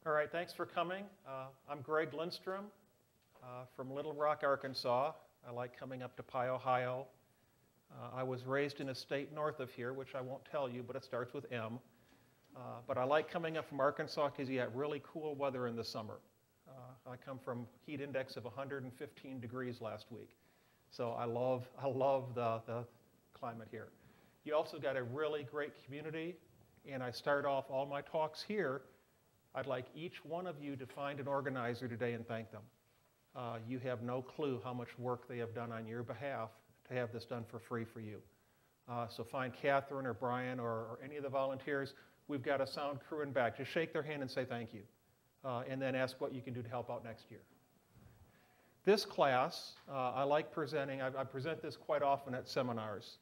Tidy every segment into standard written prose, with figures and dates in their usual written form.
All right, thanks for coming. I'm Greg Lindstrom from Little Rock, Arkansas. I like coming up to Ohio. I was raised in a state north of here, which I won't tell you, but it starts with M. But I like coming up from Arkansas because you have really cool weather in the summer. I come from heat index of 115 degrees last week. So I love the climate here. You also got a really great community, and I start off all my talks here. I'd like each one of you to find an organizer today and thank them. You have no clue how much work they have done on your behalf to have this done for free for you. So find Catherine or Brian or any of the volunteers. We've got a sound crew in back. Just shake their hand and say thank you. And then ask what you can do to help out next year. This class, I like presenting, I present this quite often at seminars,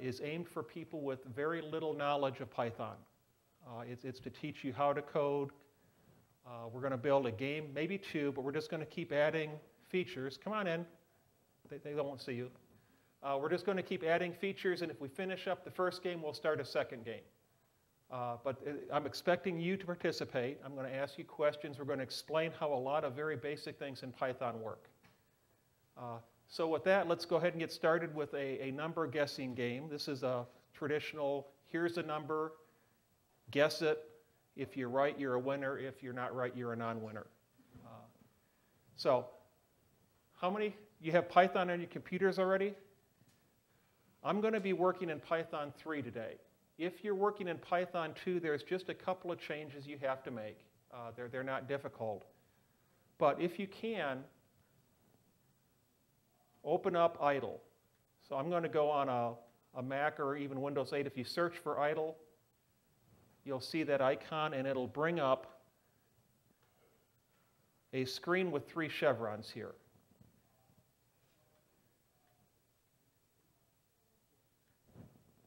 is aimed for people with very little knowledge of Python. It's to teach you how to code. We're going to build a game, maybe two, but we're just going to keep adding features. Come on in. They won't see you. We're just going to keep adding features, and if we finish up the first game, we'll start a second game. But I'm expecting you to participate. I'm going to ask you questions. We're going to explain how a lot of very basic things in Python work. So with that, let's go ahead and get started with a number guessing game. This is a traditional, here's a number, guess it. If you're right, you're a winner. If you're not right, you're a non-winner. So how many, you have Python on your computers already? I'm going to be working in Python 3 today. If you're working in Python 2, there's just a couple of changes you have to make. They're not difficult. But if you can, open up idle. So I'm going to go on a Mac or even Windows 8. If you search for idle, you'll see that icon, and it'll bring up a screen with 3 chevrons here.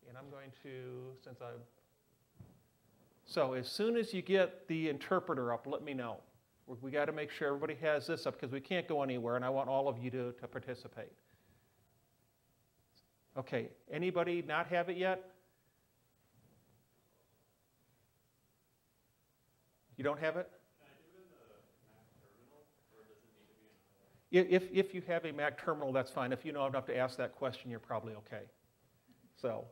And I'm going to, so as soon as you get the interpreter up, let me know. We got to make sure everybody has this up because we can't go anywhere, and I want all of you to participate. Okay, anybody not have it yet? You don't have it? Can I do it in the Mac terminal, or does it need to be in the If you have a Mac terminal, that's fine. If you know enough to ask that question, you're probably okay. So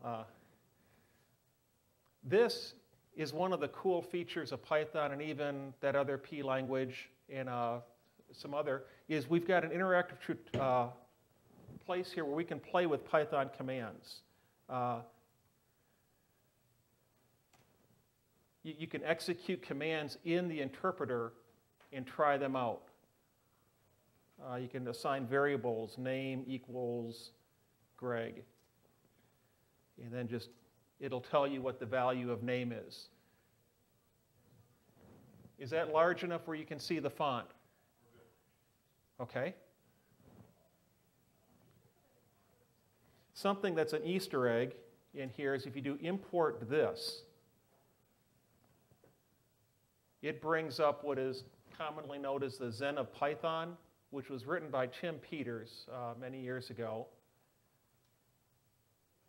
this is one of the cool features of Python and even that other P language and some other, is we've got an interactive place here where we can play with Python commands. You can execute commands in the interpreter and try them out. You can assign variables, name equals Greg. And then just, it'll tell you what the value of name is. Is that large enough where you can see the font? Okay. Something that's an Easter egg in here is if you do import this, it brings up what is commonly known as the Zen of Python, which was written by Tim Peters many years ago,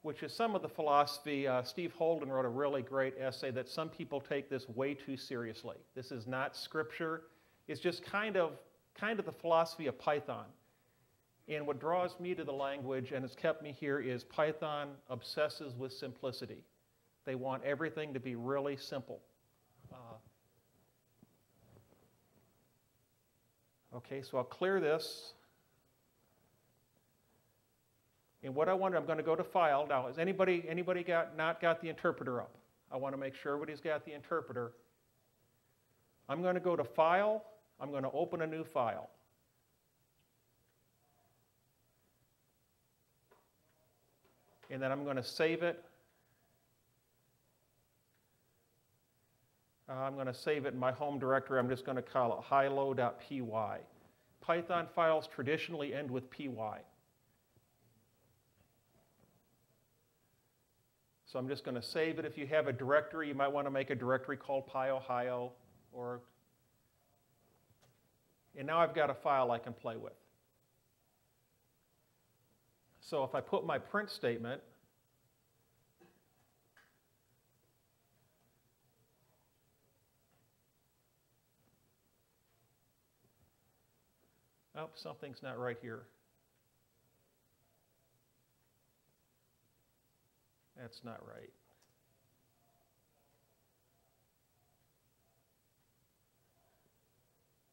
which is some of the philosophy. Steve Holden wrote a really great essay that some people take this way too seriously. This is not scripture. It's just kind of the philosophy of Python. And what draws me to the language and has kept me here is Python obsesses with simplicity. They want everything to be really simple. Okay, so I'll clear this. And what I'm going to go to File. Now, has anybody not got the interpreter up? I want to make sure everybody's got the interpreter. I'm going to go to File. I'm going to open a new file. And then I'm going to save it. I'm going to save it in my home directory. I'm just going to call it hilo.py. Python files traditionally end with py. So I'm just going to save it. If you have a directory, you might want to make a directory called PyOhio. And now I've got a file I can play with. So if I put my print statement, Oh, something's not right here. That's not right.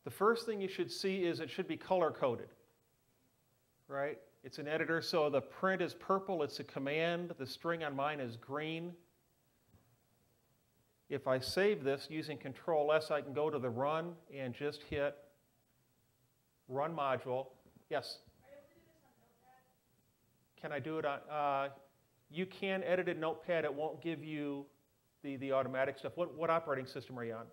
The first thing you should see is it should be color-coded, right? It's an editor, so the print is purple, it's a command. The string on mine is green. If I save this using Control-S, I can go to the Run and just hit Run Module. Yes? Are you able to do this on Notepad? Can I do it on, you can edit in Notepad, it won't give you the automatic stuff. What operating system are you on?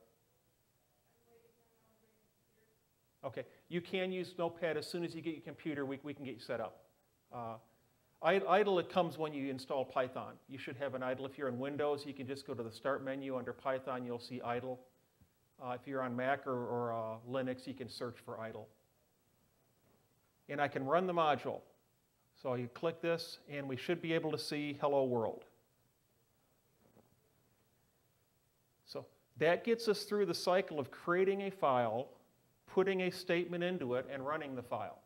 Okay, you can use Notepad as soon as you get your computer, we can get you set up. Idle, it comes when you install Python. You should have an idle. If you're in Windows, you can just go to the Start menu under Python, you'll see idle. If you're on Mac or Linux, you can search for idle. And I can run the module. So you click this, and we should be able to see Hello World. So that gets us through the cycle of creating a file, putting a statement into it, and running the file.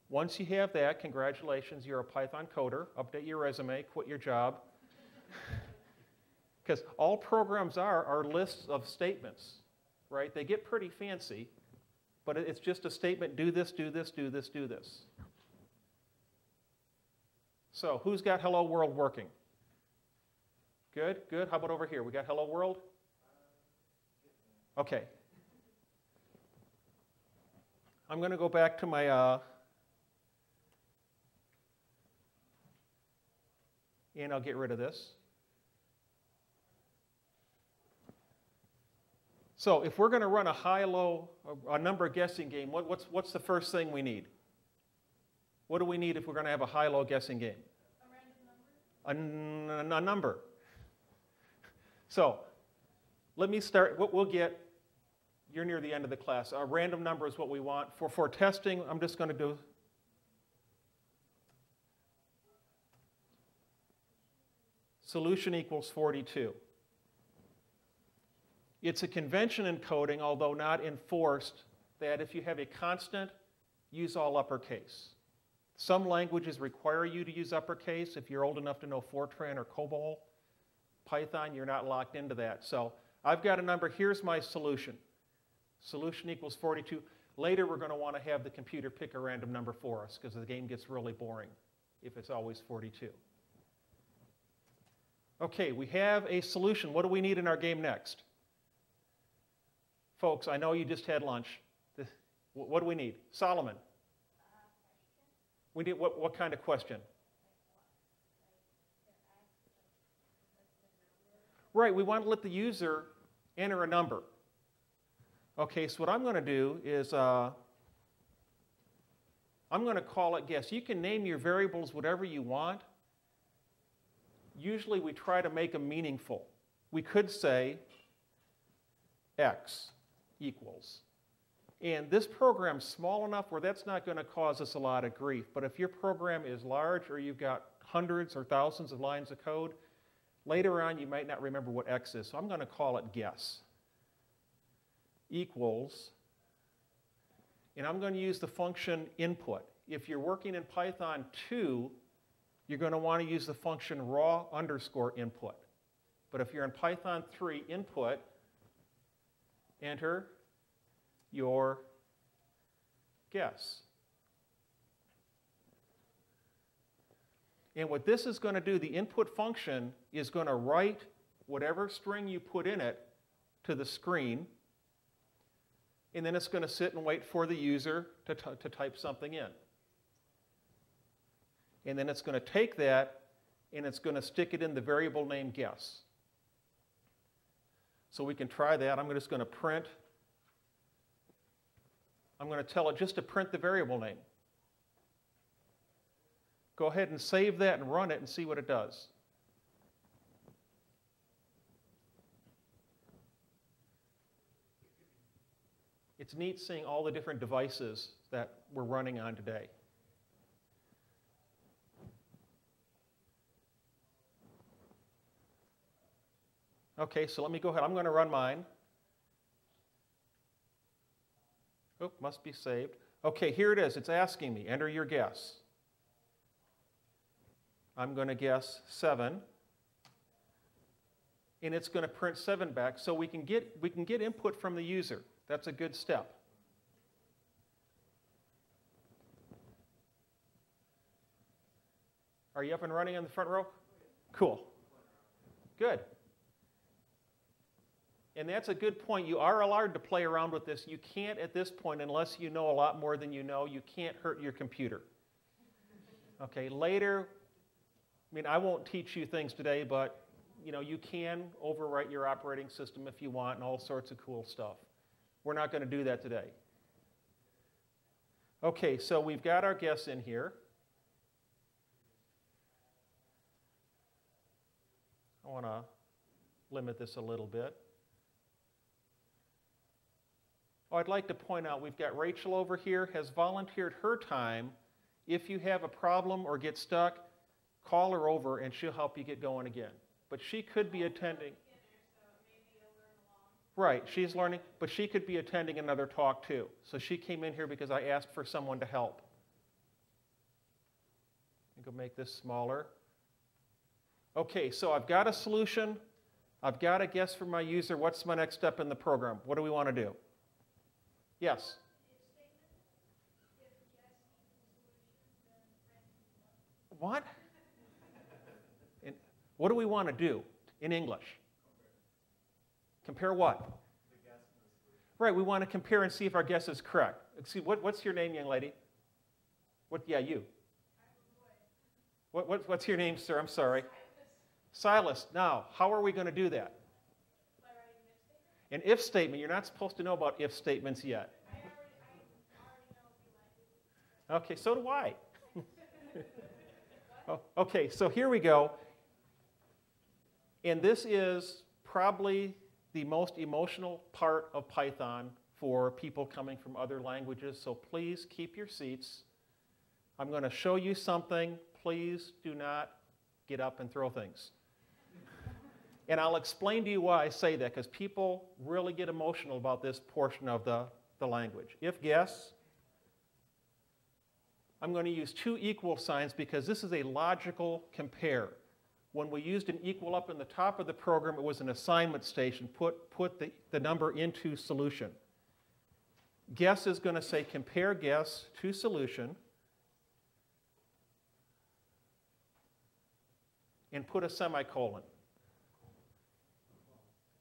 Once you have that, congratulations, you're a Python coder. Update your resume, quit your job. Because all programs are lists of statements, right? They get pretty fancy, but it's just a statement, do this, do this, do this, do this. So who's got Hello World working? Good, good. How about over here? We got Hello World? Okay. I'm going to go back to my, and I'll get rid of this. So if we're going to run a high-low, a number guessing game, what's the first thing we need? What do we need if we're going to have a high-low guessing game? A random number? A number. So let me start. We'll get, you're near the end of the class. A random number is what we want. For testing, I'm just going to do solution equals 42. It's a convention in coding, although not enforced, that if you have a constant, use all uppercase. Some languages require you to use uppercase. If you're old enough to know Fortran or COBOL, Python, you're not locked into that. So I've got a number. Here's my solution. Solution equals 42. Later, we're going to want to have the computer pick a random number for us because the game gets really boring if it's always 42. Okay, we have a solution. What do we need in our game next? Folks, I know you just had lunch. What do we need? Solomon. We need what kind of question? Right, we want to let the user enter a number. Okay, so what I'm going to do is I'm going to call it guess. You can name your variables whatever you want. Usually we try to make them meaningful. We could say x equals. And this program's small enough where that's not going to cause us a lot of grief. But if your program is large or you've got hundreds or thousands of lines of code, later on you might not remember what x is. So I'm going to call it guess equals, and I'm going to use the function input. If you're working in Python 2, you're going to want to use the function raw underscore input. But if you're in Python 3, input, enter your guess. And what this is going to do, the input function is going to write whatever string you put in it to the screen, and then it's going to sit and wait for the user to type something in. And then it's going to take that and it's going to stick it in the variable name guess. So we can try that. I'm just going to print. I'm going to tell it just to print the variable name. Go ahead and save that and run it and see what it does. It's neat seeing all the different devices that we're running on today. Okay, so let me go ahead. I'm going to run mine. Oh, must be saved. Okay, here it is. It's asking me, enter your guess. I'm going to guess 7. And it's going to print 7 back, so we can get input from the user. That's a good step. Are you up and running on the front row? Cool. Good. And that's a good point. You are allowed to play around with this. You can't at this point, unless you know a lot more than you know, you can't hurt your computer. Okay, later, I mean, I won't teach you things today, but you know, you can overwrite your operating system if you want and all sorts of cool stuff. We're not going to do that today. Okay, so we've got our guess in here. I want to limit this a little bit. Oh, I'd like to point out we've got Rachel over here has volunteered her time. If you have a problem or get stuck, call her over and she'll help you get going again. But she could be attending. Right, she's learning, but she could be attending another talk too. So she came in here because I asked for someone to help. I'm going to make this smaller. Okay, so I've got a solution. I've got a guess for my user. What's my next step in the program? What do we want to do? Yes? What? What do we want to do in English? Compare what? Right, we want to compare and see if our guess is correct. See, what's your name, young lady? What? Yeah, you. What's your name, sir? I'm sorry. Silas. Now, how are we going to do that? An if statement. You're not supposed to know about if statements yet. Okay, so do I. Oh, okay, so here we go. And this is probably the most emotional part of Python for people coming from other languages, so please keep your seats. I'm going to show you something. Please do not get up and throw things. And I'll explain to you why I say that, because people really get emotional about this portion of the language. If guess, I'm going to use 2 equal signs because this is a logical compare. When we used an equal up in the top of the program, it was an assignment station. Put the number into solution. Guess is going to say compare guess to solution. And put a semicolon.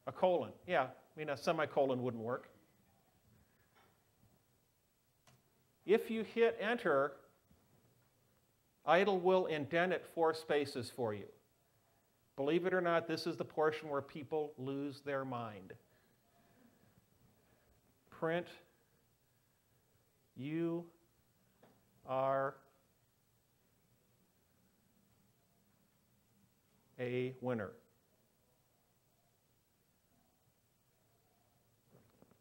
A colon. Yeah, I mean, a semicolon wouldn't work. If you hit enter, idle will indent it 4 spaces for you. Believe it or not, this is the portion where people lose their mind. Print, you are a winner.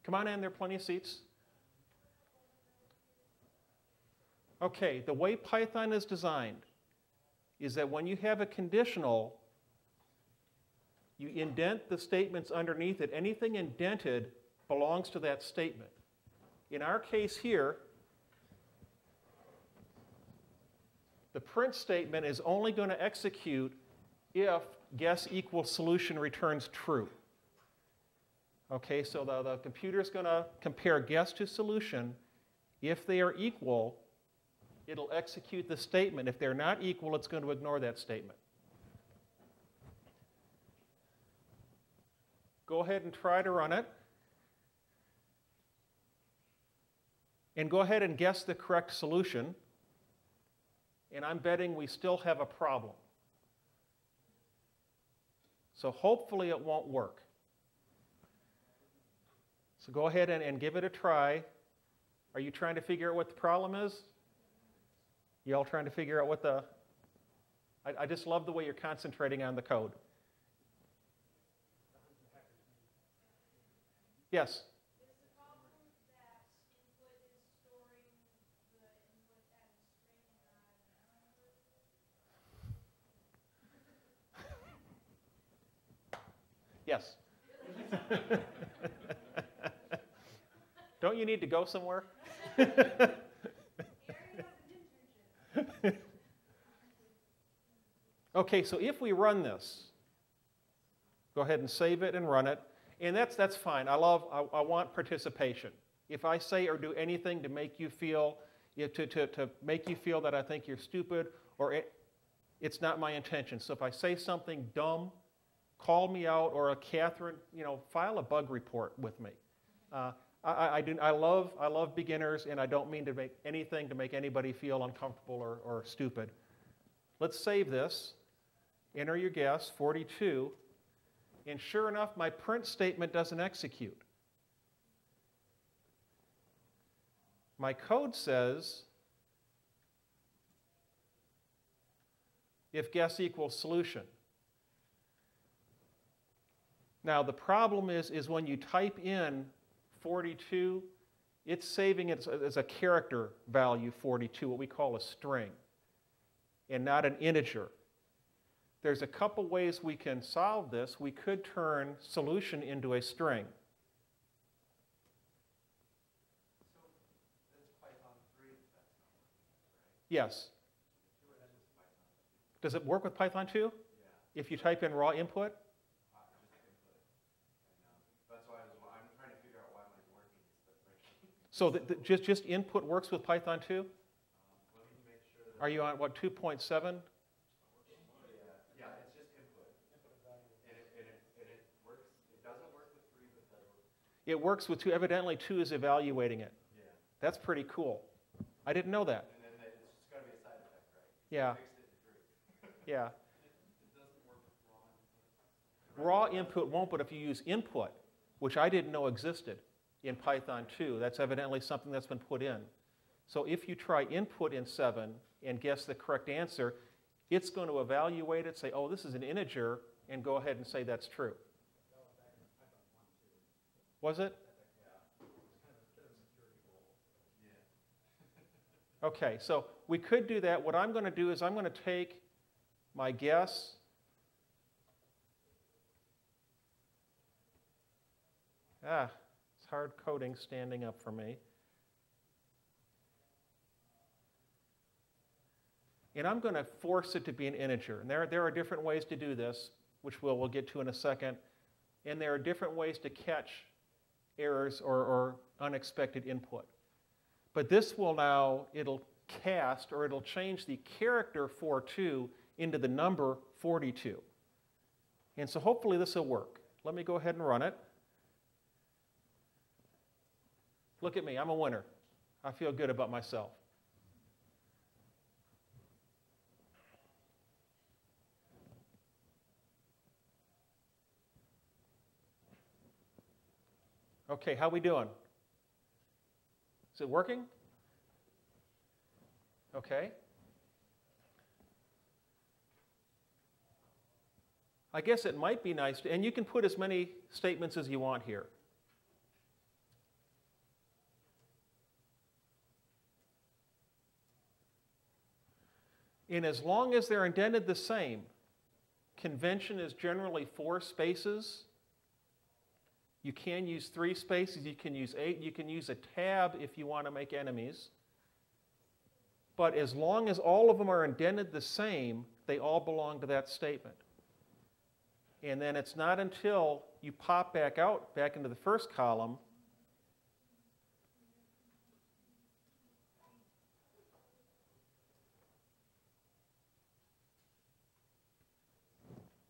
Come on in, there are plenty of seats. Okay, the way Python is designed is that when you have a conditional, you indent the statements underneath it. Anything indented belongs to that statement. In our case here, the print statement is only going to execute if guess equals solution returns true. Okay, so the computer is going to compare guess to solution. If they are equal, it'll execute the statement. If they're not equal, it's going to ignore that statement. Go ahead and try to run it. And go ahead and guess the correct solution. And I'm betting we still have a problem. So hopefully it won't work. So go ahead and give it a try. Are you trying to figure out what the problem is? You all trying to figure out what the... I just love the way you're concentrating on the code. Yes? Is the problem that input is storing the input as string and not an Yes. Don't you need to go somewhere? Aaron has an internship. Okay, so if we run this, go ahead and save it and run it, and that's fine. I want participation. If I say or do anything to make you feel, to make you feel that I think you're stupid, or it's not my intention. So if I say something dumb, call me out, or Catherine, file a bug report with me. I love beginners, and I don't mean to make anything to make anybody feel uncomfortable or stupid. Let's save this. Enter your guess, 42. And sure enough, my print statement doesn't execute. My code says, if guess equals solution. Now, the problem is when you type in 42, it's saving it as a character value 42, what we call a string, and not an integer. There's a couple ways we can solve this. We could turn solution into a string. So that's Python 3, that's not working, right? Yes. Do it as Python 2. Does it work with Python 2? Yeah. If you type in raw input? Just input. And that's why I'm trying to figure out why mine's working instead of breaking. So just input works with Python 2? Let me make sure that. Are you on, what, 2.7? Yeah, it's just input. And it works. It doesn't work with 3, but it does work. It works with 2. Evidently, 2 is evaluating it. Yeah. That's pretty cool. I didn't know that. And then it's just got to be a side effect, right? Yeah. Fixed it in 3. Yeah. It doesn't work with raw input. Raw input won't, but if you use input, which I didn't know existed in Python 2, that's evidently something that's been put in. So if you try input in 7 and guess the correct answer, it's going to evaluate it, say, oh, this is an integer, and go ahead and say that's true. Was it? Okay, so we could do that. What I'm going to do is I'm going to take my guess. It's hard coding standing up for me. And I'm going to force it to be an integer. And there are different ways to do this, which we'll get to in a second. And there are different ways to catch errors or unexpected input. But this will now, it'll cast, or it'll change the character 42 into the number 42. And so hopefully this will work. Let me go ahead and run it. Look at me, I'm a winner. I feel good about myself. Okay, how we doing? Is it working? Okay. I guess it might be nice to, and you can put as many statements as you want here. And as long as they're indented the same, convention is generally 4 spaces. You can use 3 spaces, you can use 8, you can use a tab if you want to make enemies. But as long as all of them are indented the same, they all belong to that statement. And then it's not until you pop back out, back into the first column,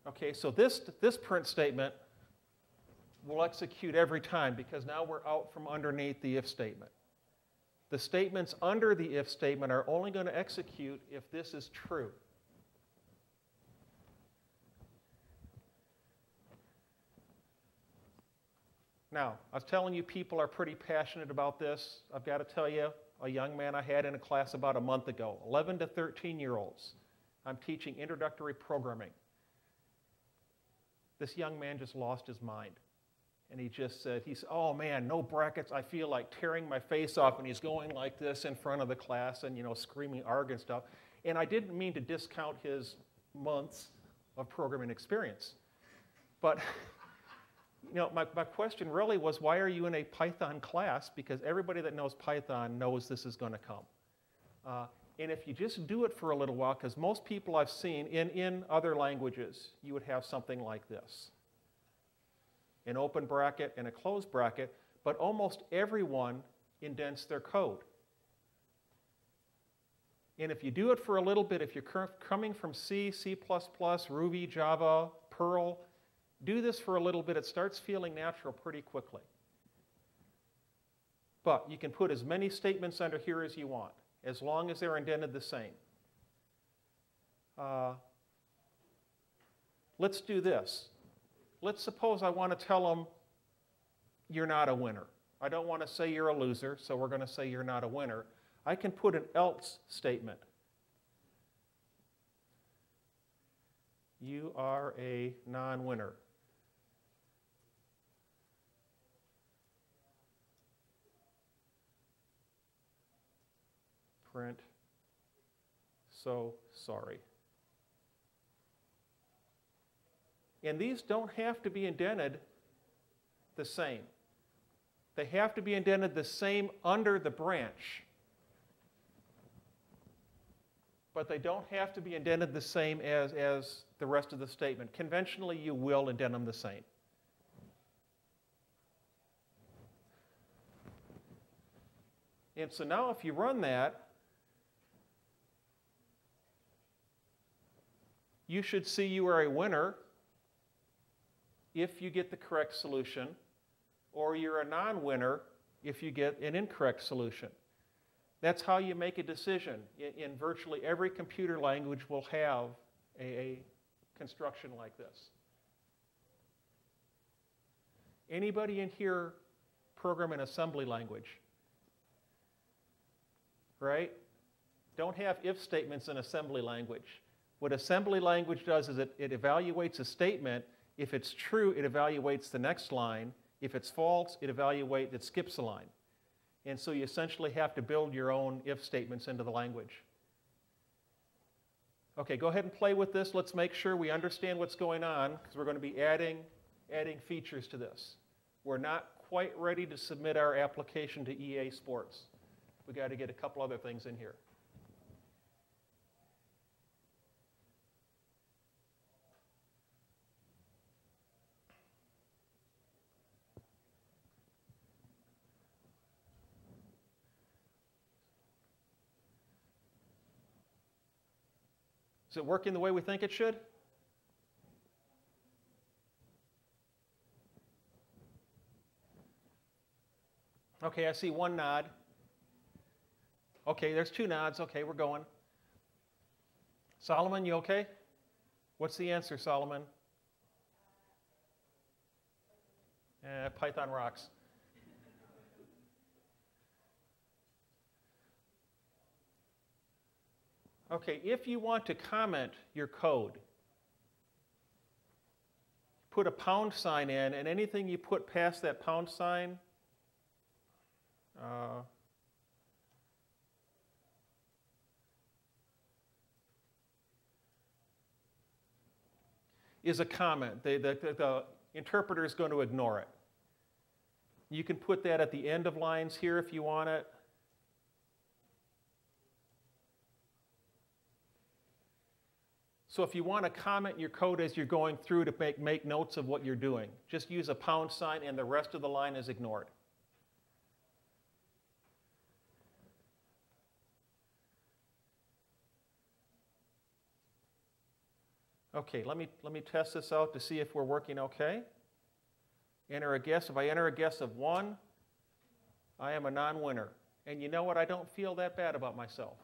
okay, so this print statement will execute every time because now we're out from underneath the if statement. The statements under the if statement are only going to execute if this is true. Now, I was telling you people are pretty passionate about this. I've got to tell you, a young man I had in a class about a month ago, 11 to 13-year-olds. I'm teaching introductory programming. This young man just lost his mind. And he just said, oh man, no brackets, I feel like tearing my face off. And he's going like this in front of the class and, screaming arg and stuff. And I didn't mean to discount his months of programming experience. But My question really was, why are you in a Python class? Because everybody that knows Python knows this is going to come. And if you just do it for a little while, because most people I've seen in other languages, you would have something like this. An open bracket and a closed bracket, but almost everyone indents their code. And if you do it for a little bit, if you're coming from C, C++, Ruby, Java, Perl, do this for a little bit. It starts feeling natural pretty quickly. But you can put as many statements under here as you want, as long as they're indented the same. Let's do this. Let's suppose I want to tell them you're not a winner. I don't want to say you're a loser, so we're going to say you're not a winner. I can put an else statement. You are a non-winner. Print, so sorry. And these don't have to be indented the same. They have to be indented the same under the branch. But they don't have to be indented the same as the rest of the statement. Conventionally, you will indent them the same. And so now if you run that, you should see you are a winner if you get the correct solution, or you're a non-winner if you get an incorrect solution. That's how you make a decision. In virtually every computer language will have a construction like this. Anybody in here program in assembly language? Right? Don't have if statements in assembly language. What assembly language does is it evaluates a statement. If it's true, it evaluates the next line. If it's false, it skips a line. And so you essentially have to build your own if statements into the language. Okay, go ahead and play with this. Let's make sure we understand what's going on, because we're going to be adding features to this. We're not quite ready to submit our application to EA Sports. We've got to get a couple other things in here. Is it working the way we think it should? Okay, I see one nod. Okay, there's two nods. Okay, we're going. Solomon, you okay? What's the answer, Solomon? Python rocks. Okay, if you want to comment your code, put a pound sign in, and anything you put past that pound sign is a comment. The interpreter is going to ignore it. You can put that at the end of lines here if you want it. So if you want to comment your code as you're going through to make notes of what you're doing, just use a pound sign and the rest of the line is ignored. Okay, let me test this out to see if we're working okay. Enter a guess. If I enter a guess of 1, I am a non-winner. And you know what? I don't feel that bad about myself.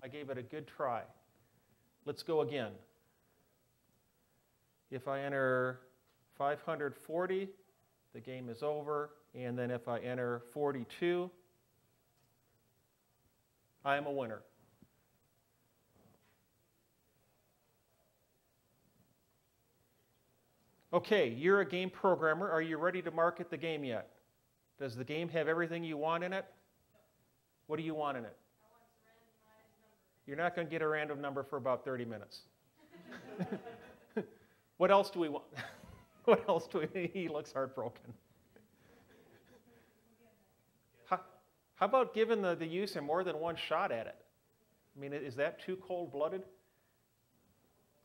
I gave it a good try. Let's go again. If I enter 540, the game is over. And then if I enter 42, I am a winner. Okay, you're a game programmer. Are you ready to market the game yet? Does the game have everything you want in it? What do you want in it? I want a randomized number. You're not going to get a random number for about 30 minutes. What else do we want? What else do we? He looks heartbroken. How about giving the user more than one shot at it? I mean, is that too cold-blooded?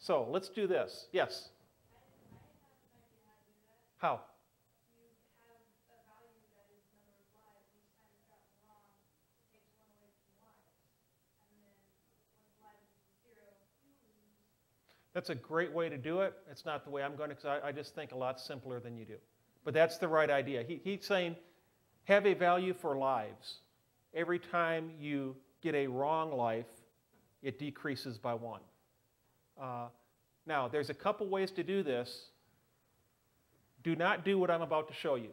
So let's do this. Yes? How? That's a great way to do it. It's not the way I'm going to, because I just think a lot simpler than you do. But that's the right idea. He's saying have a value for lives. Every time you get a wrong life, it decreases by 1. Now, there's a couple ways to do this. Do not do what I'm about to show you.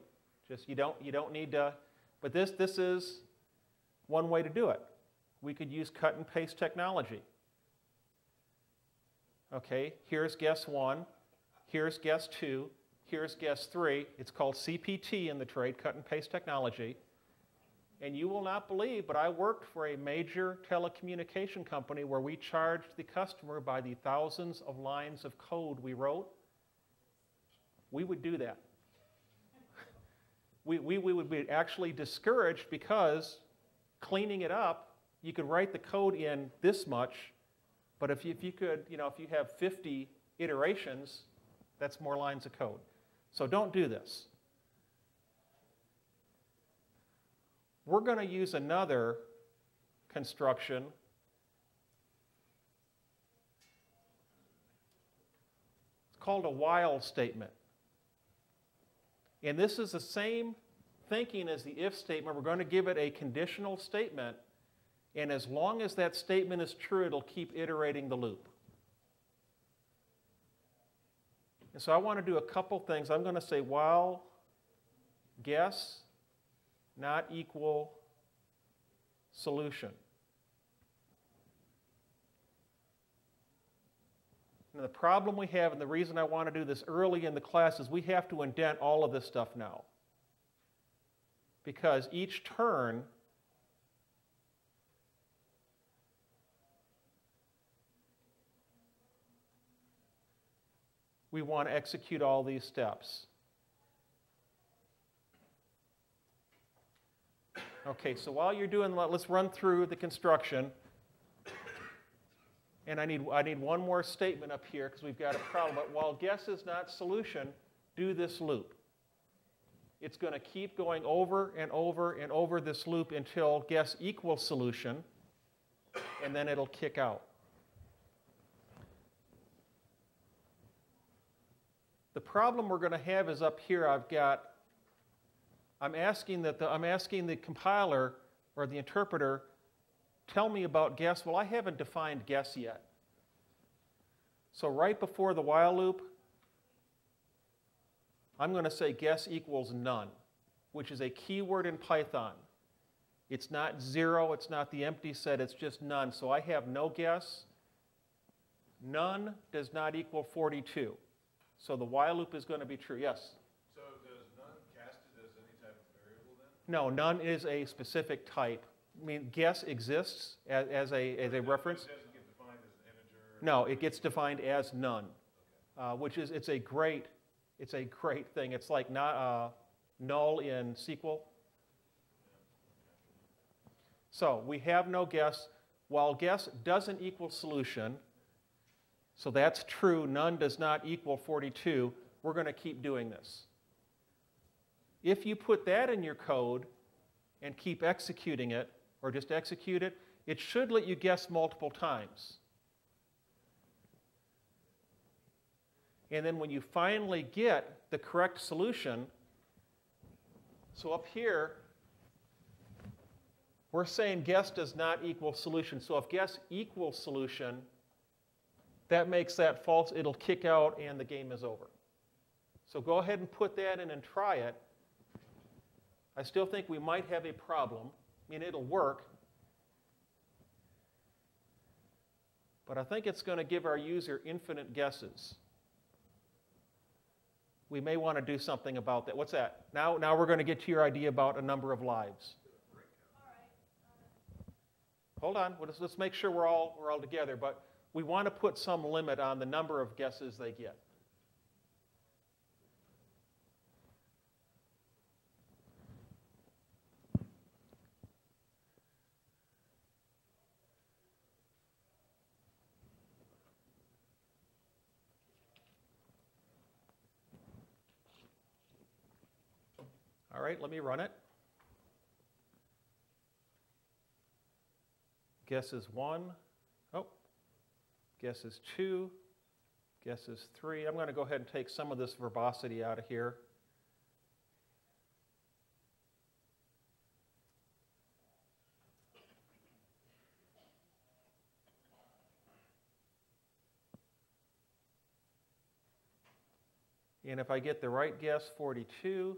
Just you don't need to, but this is one way to do it. We could use cut and paste technology. Okay, here's guess 1, here's guess 2, here's guess 3. It's called CPT in the trade, cut and paste technology. And you will not believe, but I worked for a major telecommunication company where we charged the customer by the thousands of lines of code we wrote. We would do that. We would be actually discouraged because cleaning it up, you could write the code in this much, but if you could, if you have 50 iterations, that's more lines of code. So don't do this. We're going to use another construction. It's called a while statement. And this is the same thinking as the if statement. We're going to give it a conditional statement. And as long as that statement is true, it'll keep iterating the loop. And so I want to do a couple things. I'm going to say while guess not equal solution. And the problem we have, and the reason I want to do this early in the class, is we have to indent all of this stuff now. Because each turn we want to execute all these steps. Okay, so while you're doing that, let's run through the construction. And I need one more statement up here because we've got a problem. But while guess is not solution, do this loop. It's going to keep going over and over and over this loop until guess equals solution, and then it'll kick out. The problem we're going to have is up here. I'm asking the compiler or the interpreter, tell me about guess. Well, I haven't defined guess yet. So right before the while loop, I'm going to say guess equals none, which is a keyword in Python. It's not 0, it's not the empty set, it's just none. So I have no guess. None does not equal 42. So the while loop is going to be true. Yes? So does none cast it as any type of variable then? No, none is a specific type. I mean, guess exists as a reference. It doesn't get defined as an integer? No, it gets defined as none, which is, it's a great thing. It's like not, null in SQL. So we have no guess. While guess doesn't equal solution, so that's true, none does not equal 42, we're going to keep doing this. If you put that in your code and keep executing it, or just execute it, it should let you guess multiple times. And then when you finally get the correct solution, so up here, we're saying guess does not equal solution. So if guess equals solution, that makes that false. It'll kick out and the game is over. So go ahead and put that in and try it. I still think we might have a problem. I mean, it'll work. But I think it's going to give our user infinite guesses. We may want to do something about that. What's that? Now we're going to get to your idea about a number of lives. Hold on. Let's make sure we're all together. But we want to put some limit on the number of guesses they get. right, let me run it. Guess is 1. Oh, guess is 2. Guess is 3. I'm going to go ahead and take some of this verbosity out of here. And if I get the right guess, 42,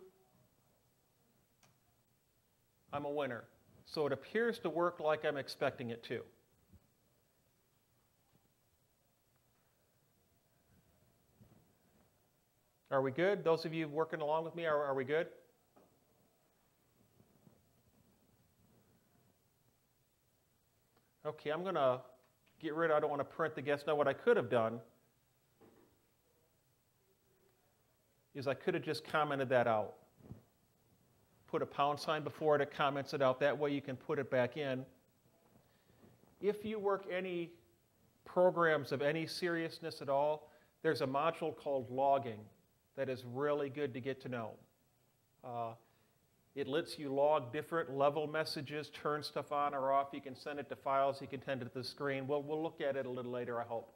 I'm a winner. So it appears to work like I'm expecting it to. Are we good? Those of you working along with me, are we good? Okay, I'm going to get rid of, I don't want to print the guess. Now what I could have done is I could have just commented that out. Put a pound sign before it, it comments it out. That way you can put it back in. If you work any programs of any seriousness at all, there's a module called logging that is really good to get to know. It lets you log different level messages, turn stuff on or off. You can send it to files. You can send it to the screen. We'll look at it a little later, I hope.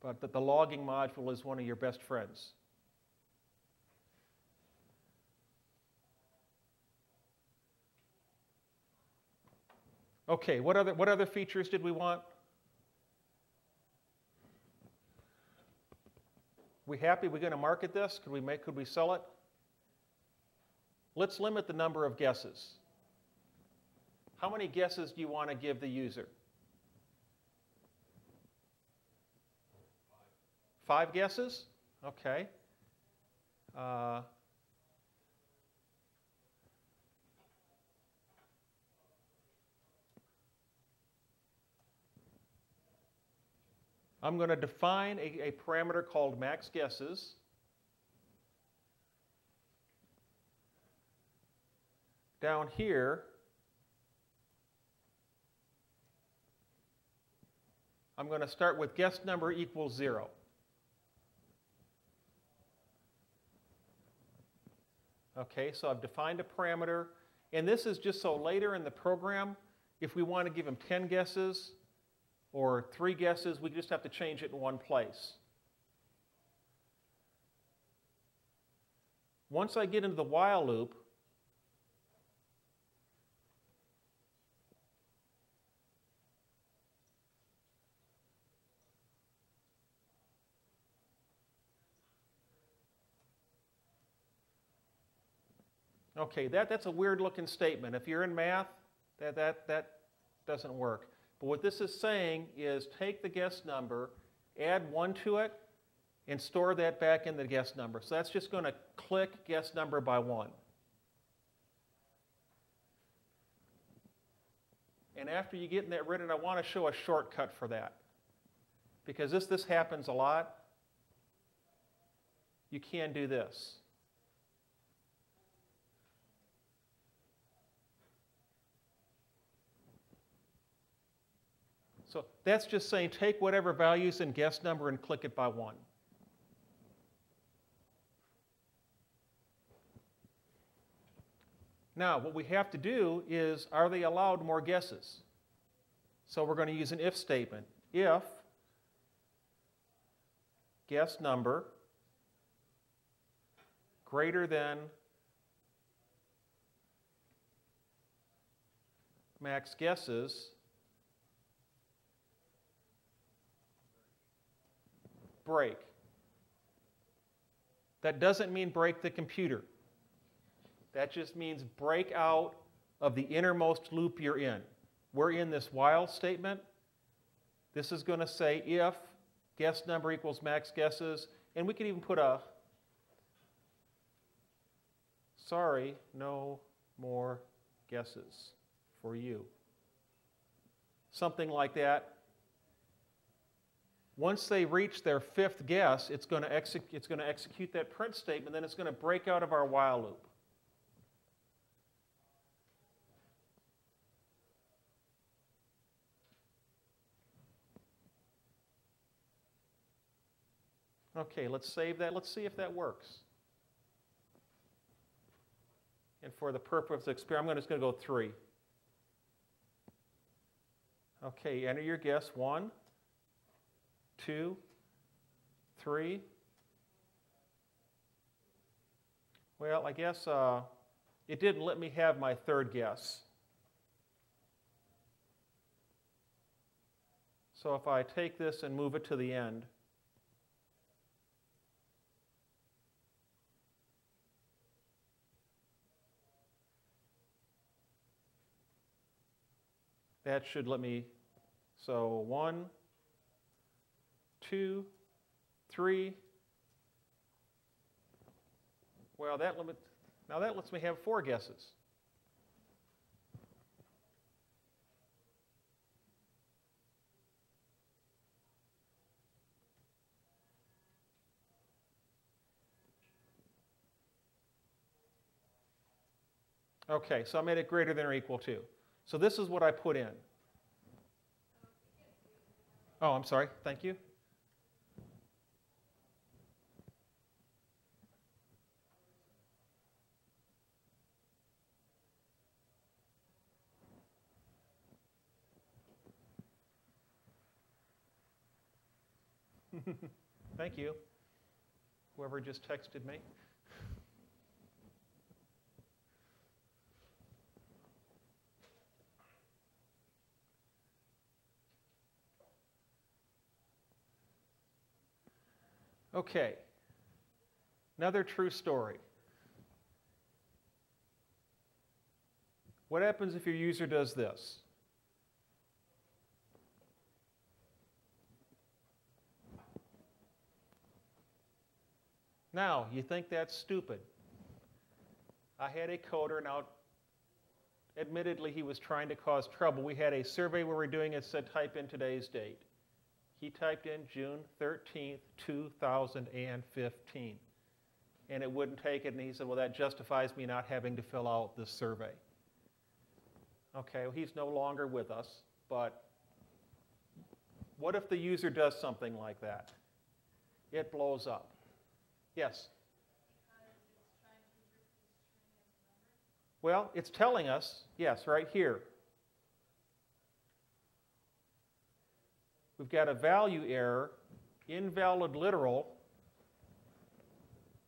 But the logging module is one of your best friends. Okay, what other features did we want? We happy we're going to market this? Could we sell it? Let's limit the number of guesses. How many guesses do you want to give the user? 5 guesses? Okay. I'm going to define a parameter called max guesses. Down here, I'm going to start with guess number equals 0. Okay, so I've defined a parameter, and this is just so later in the program, if we want to give him 10 guesses or 3 guesses, we just have to change it in one place. Once I get into the while loop, okay, that's a weird looking statement. If you're in math, that doesn't work. But what this is saying is take the guess number, add 1 to it, and store that back in the guess number. So that's just going to click guess number by 1. And after you get that written, I want to show a shortcut for that. Because this happens a lot. You can do this. So that's just saying take whatever values in guess number and click it by 1. Now, what we have to do is, are they allowed more guesses? So we're going to use an if statement. If guess number greater than max guesses, break. That doesn't mean break the computer. That just means break out of the innermost loop you're in. We're in this while statement. This is going to say if guess number equals max guesses, and we could even put a sorry, no more guesses for you. Something like that. Once they reach their 5th guess, it's going to execute that print statement, then it's going to break out of our while loop. Okay, let's save that. Let's see if that works. And for the purpose of the experiment, I'm just going to go 3. Okay, enter your guess. 1, 2, 3. Well, I guess it didn't let me have my third guess. So if I take this and move it to the end, that should let me, so 1, 2, 3. Well, now that lets me have 4 guesses. Okay, so I made it greater than or equal to. So this is what I put in. Oh, I'm sorry. Thank you. Thank you, whoever just texted me. Okay, another true story. What happens if your user does this? Now, you think that's stupid. I had a coder, now admittedly he was trying to cause trouble. We had a survey where we're doing it, said type in today's date. He typed in June 13th, 2015. And it wouldn't take it, and he said, well, that justifies me not having to fill out this survey. Okay, well, he's no longer with us, but what if the user does something like that? It blows up. Yes? Well, it's telling us, yes, right here. We've got a value error, invalid literal,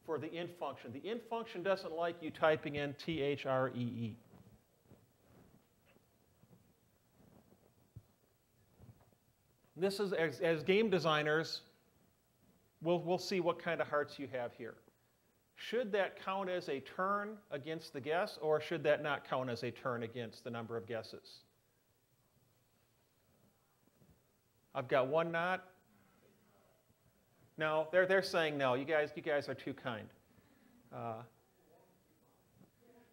for the int function. The int function doesn't like you typing in THREE. This is, as game designers, we'll see what kind of hearts you have here. Should that count as a turn against the guess, or should that not count as a turn against the number of guesses? I've got one not. No, they're saying no. You guys are too kind.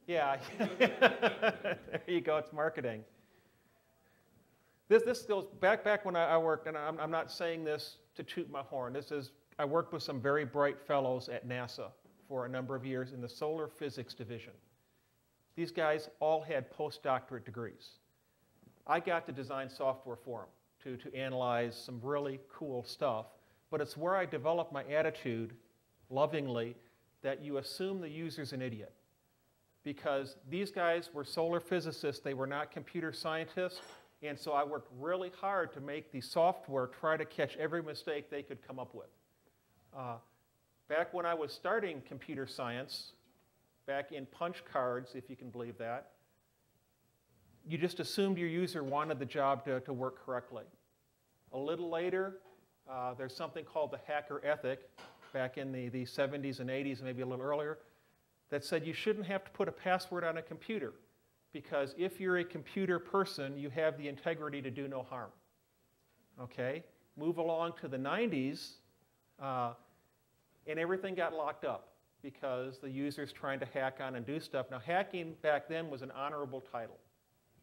Yeah, there you go. It's marketing. This goes back when I worked, and I'm not saying this to toot my horn. I worked with some very bright fellows at NASA for a number of years in the solar physics division. These guys all had postdoctorate degrees. I got to design software for them to analyze some really cool stuff, but it's where I developed my attitude, lovingly, that you assume the user's an idiot. Because these guys were solar physicists, they were not computer scientists, and so I worked really hard to make the software try to catch every mistake they could come up with. Back when I was starting computer science, back in punch cards, if you can believe that, you just assumed your user wanted the job to work correctly. A little later, there's something called the hacker ethic, back in the 70s and 80s, maybe a little earlier, that said you shouldn't have to put a password on a computer, because if you're a computer person, you have the integrity to do no harm. Okay? Move along to the 90s, and everything got locked up because the user's trying to hack on and do stuff. Now, hacking back then was an honorable title.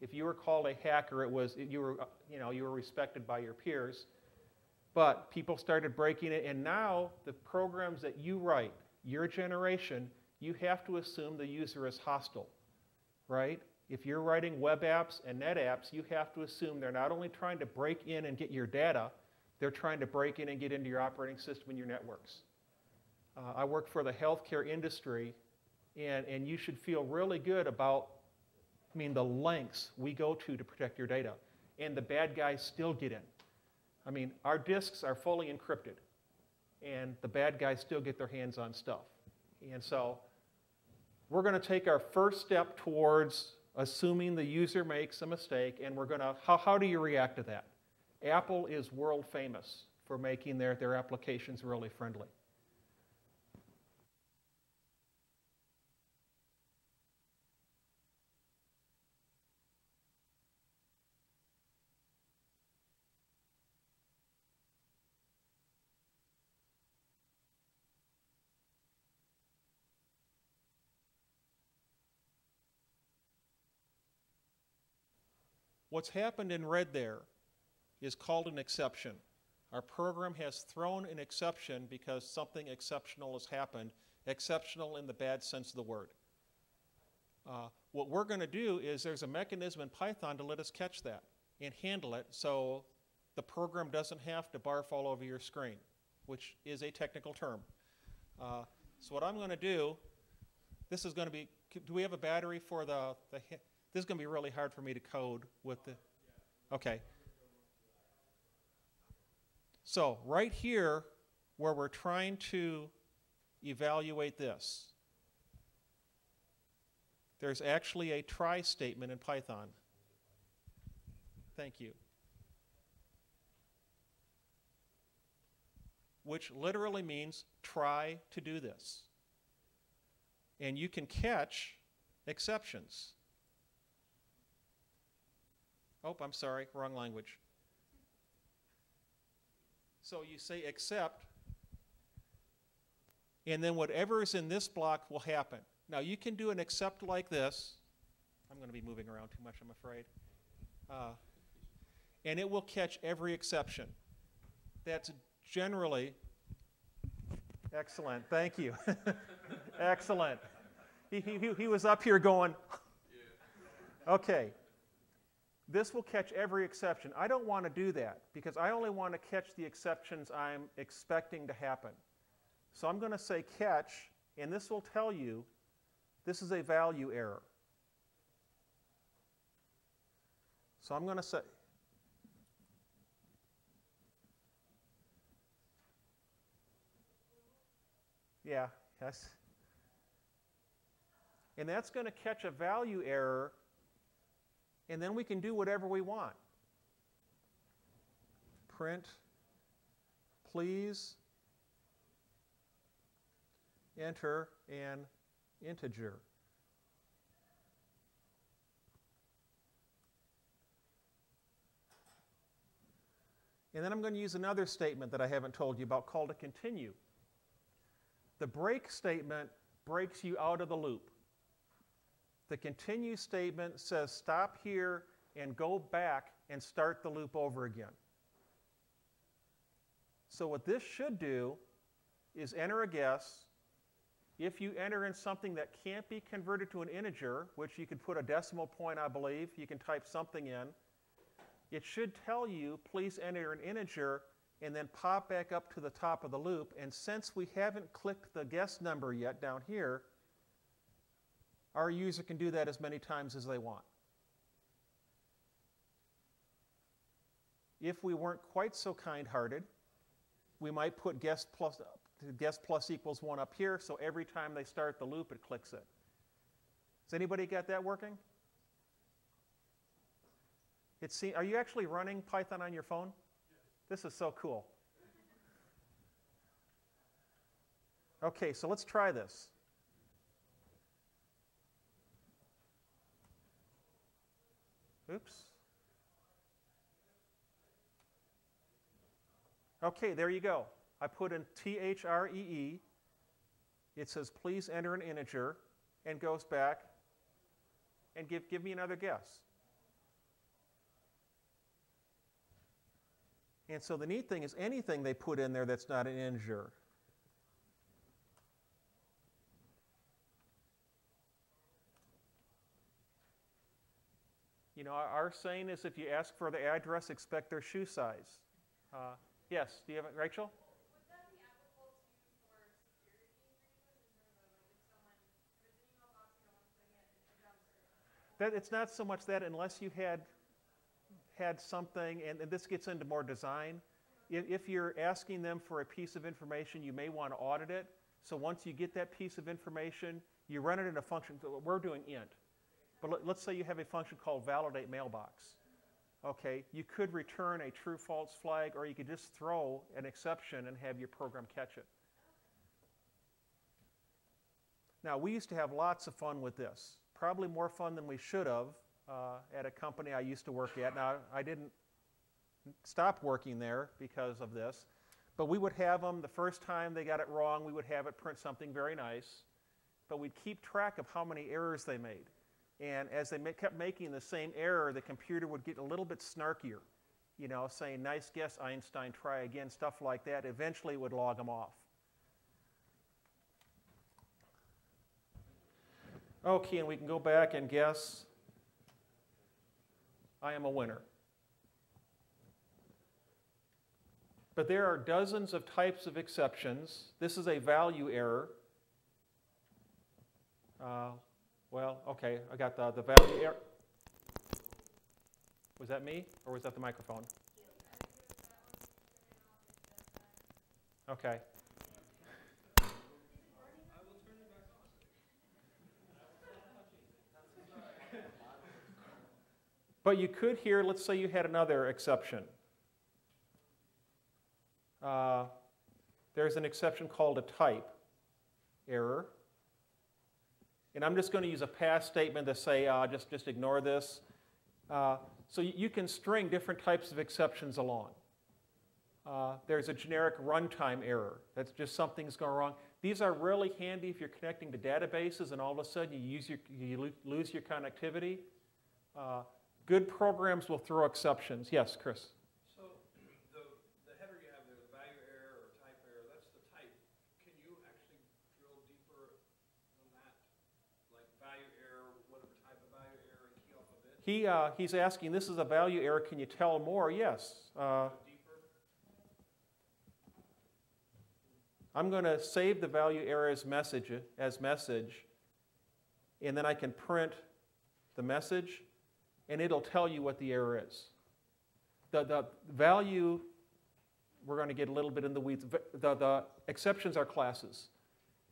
If you were called a hacker, you were respected by your peers. But people started breaking it, and now the programs that you write, your generation, you have to assume the user is hostile, right? If you're writing web apps and net apps, you have to assume they're not only trying to break in and get your data, they're trying to break in and get into your operating system and your networks. I worked for the healthcare industry And you should feel really good about, the lengths we go to protect your data. And the bad guys still get in. Our disks are fully encrypted, and the bad guys still get their hands on stuff. And so we're going to take our first step towards assuming the user makes a mistake, and we're going to, how do you react to that? Apple is world famous for making their applications really friendly. What's happened in red there is called an exception. Our program has thrown an exception because something exceptional has happened, exceptional in the bad sense of the word. What we're going to do is there's a mechanism in Python to let us catch that and handle it so the program doesn't have to barf all over your screen, which is a technical term. So what I'm going to do, this is going to be, do we have a battery for the this is going to be really hard for me to code with the, okay. So right here, where we're trying to evaluate this, there's actually a try statement in Python. Thank you. Which literally means try to do this. And you can catch exceptions. Oh, I'm sorry, wrong language. So you say except, and then whatever is in this block will happen. Now you can do an except like this. I'm going to be moving around too much, I'm afraid. And it will catch every exception. That's generally, excellent, thank you. Excellent. He was up here going, okay. This will catch every exception. I don't want to do that because I only want to catch the exceptions I'm expecting to happen. So I'm going to say catch, and this will tell you this is a value error. So I'm going to say, yeah, yes. And that's going to catch a value error, and then we can do whatever we want. Print, please enter an integer. And then I'm going to use another statement that I haven't told you about called a continue. The break statement breaks you out of the loop. The continue statement says stop here and go back and start the loop over again. So what this should do is enter a guess. If you enter in something that can't be converted to an integer, which you could put a decimal point, I believe, you can type something in, it should tell you, please enter an integer, and then pop back up to the top of the loop. And since we haven't clicked the guess number yet down here, our user can do that as many times as they want. If we weren't quite so kind-hearted, we might put guess plus equals 1 up here, so every time they start the loop, it clicks it. Has anybody got that working? Are you actually running Python on your phone? This is so cool. Okay, so let's try this. Oops. Okay, there you go. I put in THREE. It says, please enter an integer, and goes back and give me another guess. And so the neat thing is anything they put in there that's not an integer. You know, our saying is if you ask for the address, expect their shoe size. Yes, do you have it, Rachel? Would that be applicable to for security reasons in terms of like if someone, if it's an It's not so much that unless you had something, and this gets into more design. If you're asking them for a piece of information, you may want to audit it. So once you get that piece of information, you run it in a function. We're doing int. But let's say you have a function called validate mailbox. Okay, you could return a true-false flag, or you could just throw an exception and have your program catch it. Now, we used to have lots of fun with this. Probably more fun than we should have at a company I used to work at. Now, I didn't stop working there because of this, but we would have them, the first time they got it wrong, we would have it print something very nice, but we'd keep track of how many errors they made. And as they kept making the same error, the computer would get a little bit snarkier, you know, saying, nice guess, Einstein, try again, stuff like that. Eventually, it would log them off. Okay, and we can go back and guess I am a winner. But there are dozens of types of exceptions. This is a value error. Well, okay, I got the value error. Was that me, or was that the microphone? Okay. But you could hear, let's say you had another exception. There's an exception called a type error. And I'm just going to use a past statement to say, just ignore this. So you can string different types of exceptions along. There's a generic runtime error. That's just something's going wrong. These are really handy if you're connecting to databases and all of a sudden you lose your connectivity. Good programs will throw exceptions. Yes, Chris? So the header you have there, the value error or type error, that's the type. Can you actually drill deeper than that? Like value error, whatever type of value error, and key off of it? He's asking, this is a value error. Can you tell more? Yes. Deeper? I'm going to save the value error as message, and then I can print the message, and it'll tell you what the error is. The value, we're going to get a little bit in the weeds. The exceptions are classes.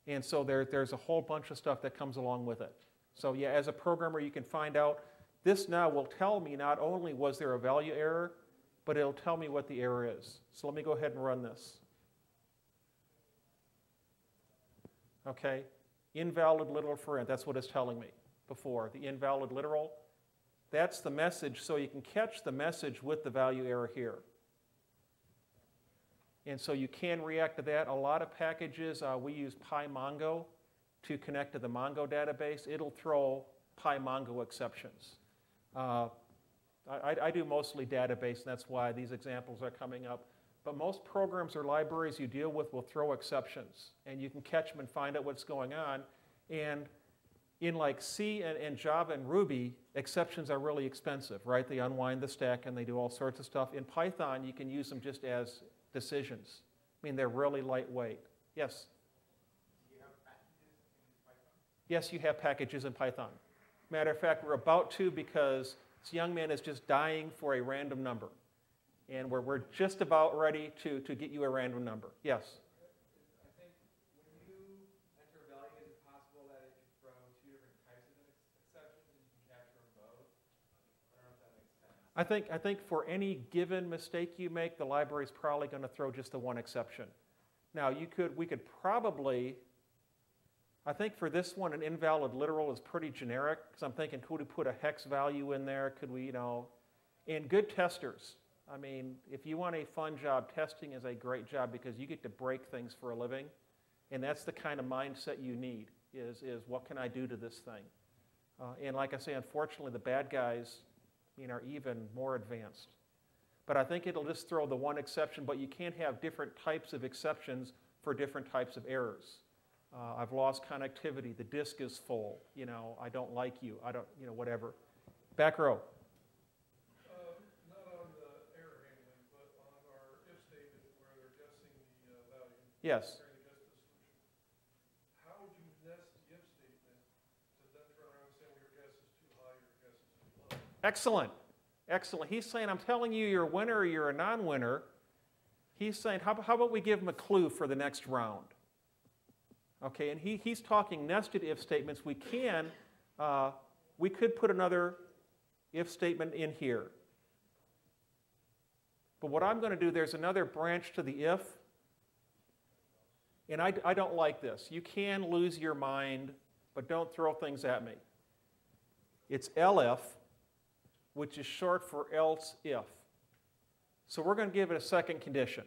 And so there's a whole bunch of stuff that comes along with it. So yeah, as a programmer, you can find out, this now will tell me not only was there a value error, but it'll tell me what the error is. So let me go ahead and run this. Okay, invalid literal for int, that's what it's telling me before. The invalid literal, that's the message, so you can catch the message with the value error here. And so you can react to that. A lot of packages, we use pymongo to connect to the Mongo database. It'll throw pymongo exceptions. I do mostly database, and that's why these examples are coming up. But most programs or libraries you deal with will throw exceptions, and you can catch them and find out what's going on. And in like C and Java and Ruby, exceptions are really expensive, right? They unwind the stack and they do all sorts of stuff. In Python, you can use them just as decisions. I mean, they're really lightweight. Yes? Do you have packages in Python? Yes, you have packages in Python. Matter of fact, we're about to, because this young man is just dying for a random number. And we're just about ready to get you a random number. Yes? I think when you enter a value, is it possible that it could throw two different types of exceptions and you can capture them both? I don't know if that makes sense. I think for any given mistake you make, the library is probably going to throw just the one exception. Now, we could probably, I think for this one, an invalid literal is pretty generic, because I'm thinking, could we put a hex value in there? Could we, and good testers. I mean, if you want a fun job, testing is a great job because you get to break things for a living, and that's the kind of mindset you need, is what can I do to this thing? And like I say, unfortunately, the bad guys, are even more advanced. But I think it'll just throw the one exception, but you can't have different types of exceptions for different types of errors. I've lost connectivity, the disk is full, I don't like you, I don't, whatever. Back row. Not on the error handling, but on our if statement where they're guessing the value. Yes. Trying to guess the solution. How would you nest the if statement to then turn around and say, well, your guess is too high, your Excellent. Excellent. He's saying, I'm telling you you're a winner or you're a non-winner. He's saying, how about we give him a clue for the next round? Okay, and he's talking nested if statements. We could put another if statement in here. But what I'm going to do, there's another branch to the if. And I don't like this. You can lose your mind, but don't throw things at me. It's elif, which is short for else if. So we're going to give it a second condition.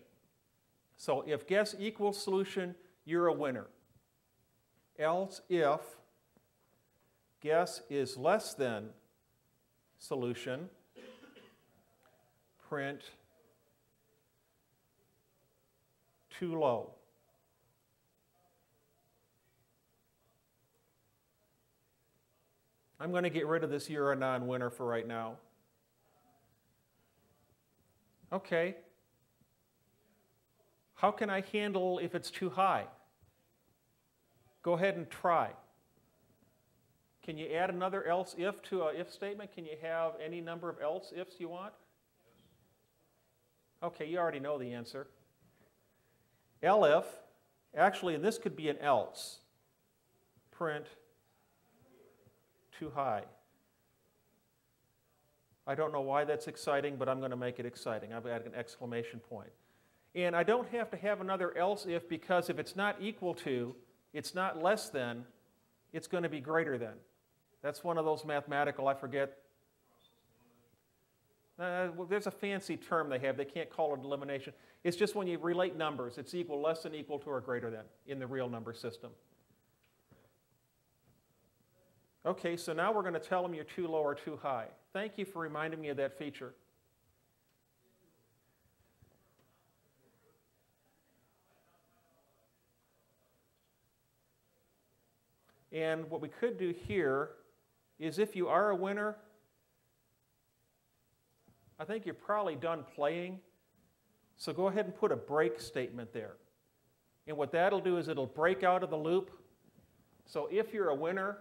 So if guess equals solution, you're a winner. Else if guess is less than solution, print too low. I'm going to get rid of this you're a non-winner for right now. Okay. How can I handle if it's too high? Go ahead and try. Can you add another else if to an if statement? Can you have any number of else ifs you want? Okay, you already know the answer. Elif, actually, this could be an else. Print too high. I don't know why that's exciting, but I'm going to make it exciting. I've added an exclamation point. And I don't have to have another else if, because if it's not equal to, it's not less than, it's going to be greater than. That's one of those mathematical, I forget. Well, there's a fancy term they have. They can't call it elimination. It's just when you relate numbers. It's equal, less than, equal to, or greater than in the real number system. Okay, so now we're going to tell them you're too low or too high. Thank you for reminding me of that feature. And what we could do here is if you are a winner, I think you're probably done playing. So go ahead and put a break statement there. And what that'll do is it'll break out of the loop. So if you're a winner,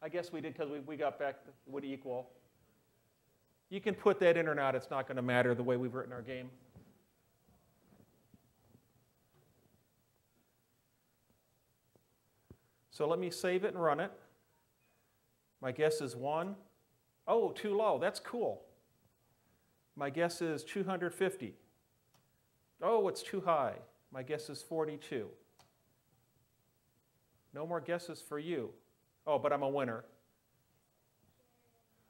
I guess we did because we got back to would equal. You can put that in or not. It's not going to matter the way we've written our game. So let me save it and run it. My guess is 1. Oh, too low. That's cool. My guess is 250. Oh, it's too high. My guess is 42. No more guesses for you. Oh, but I'm a winner.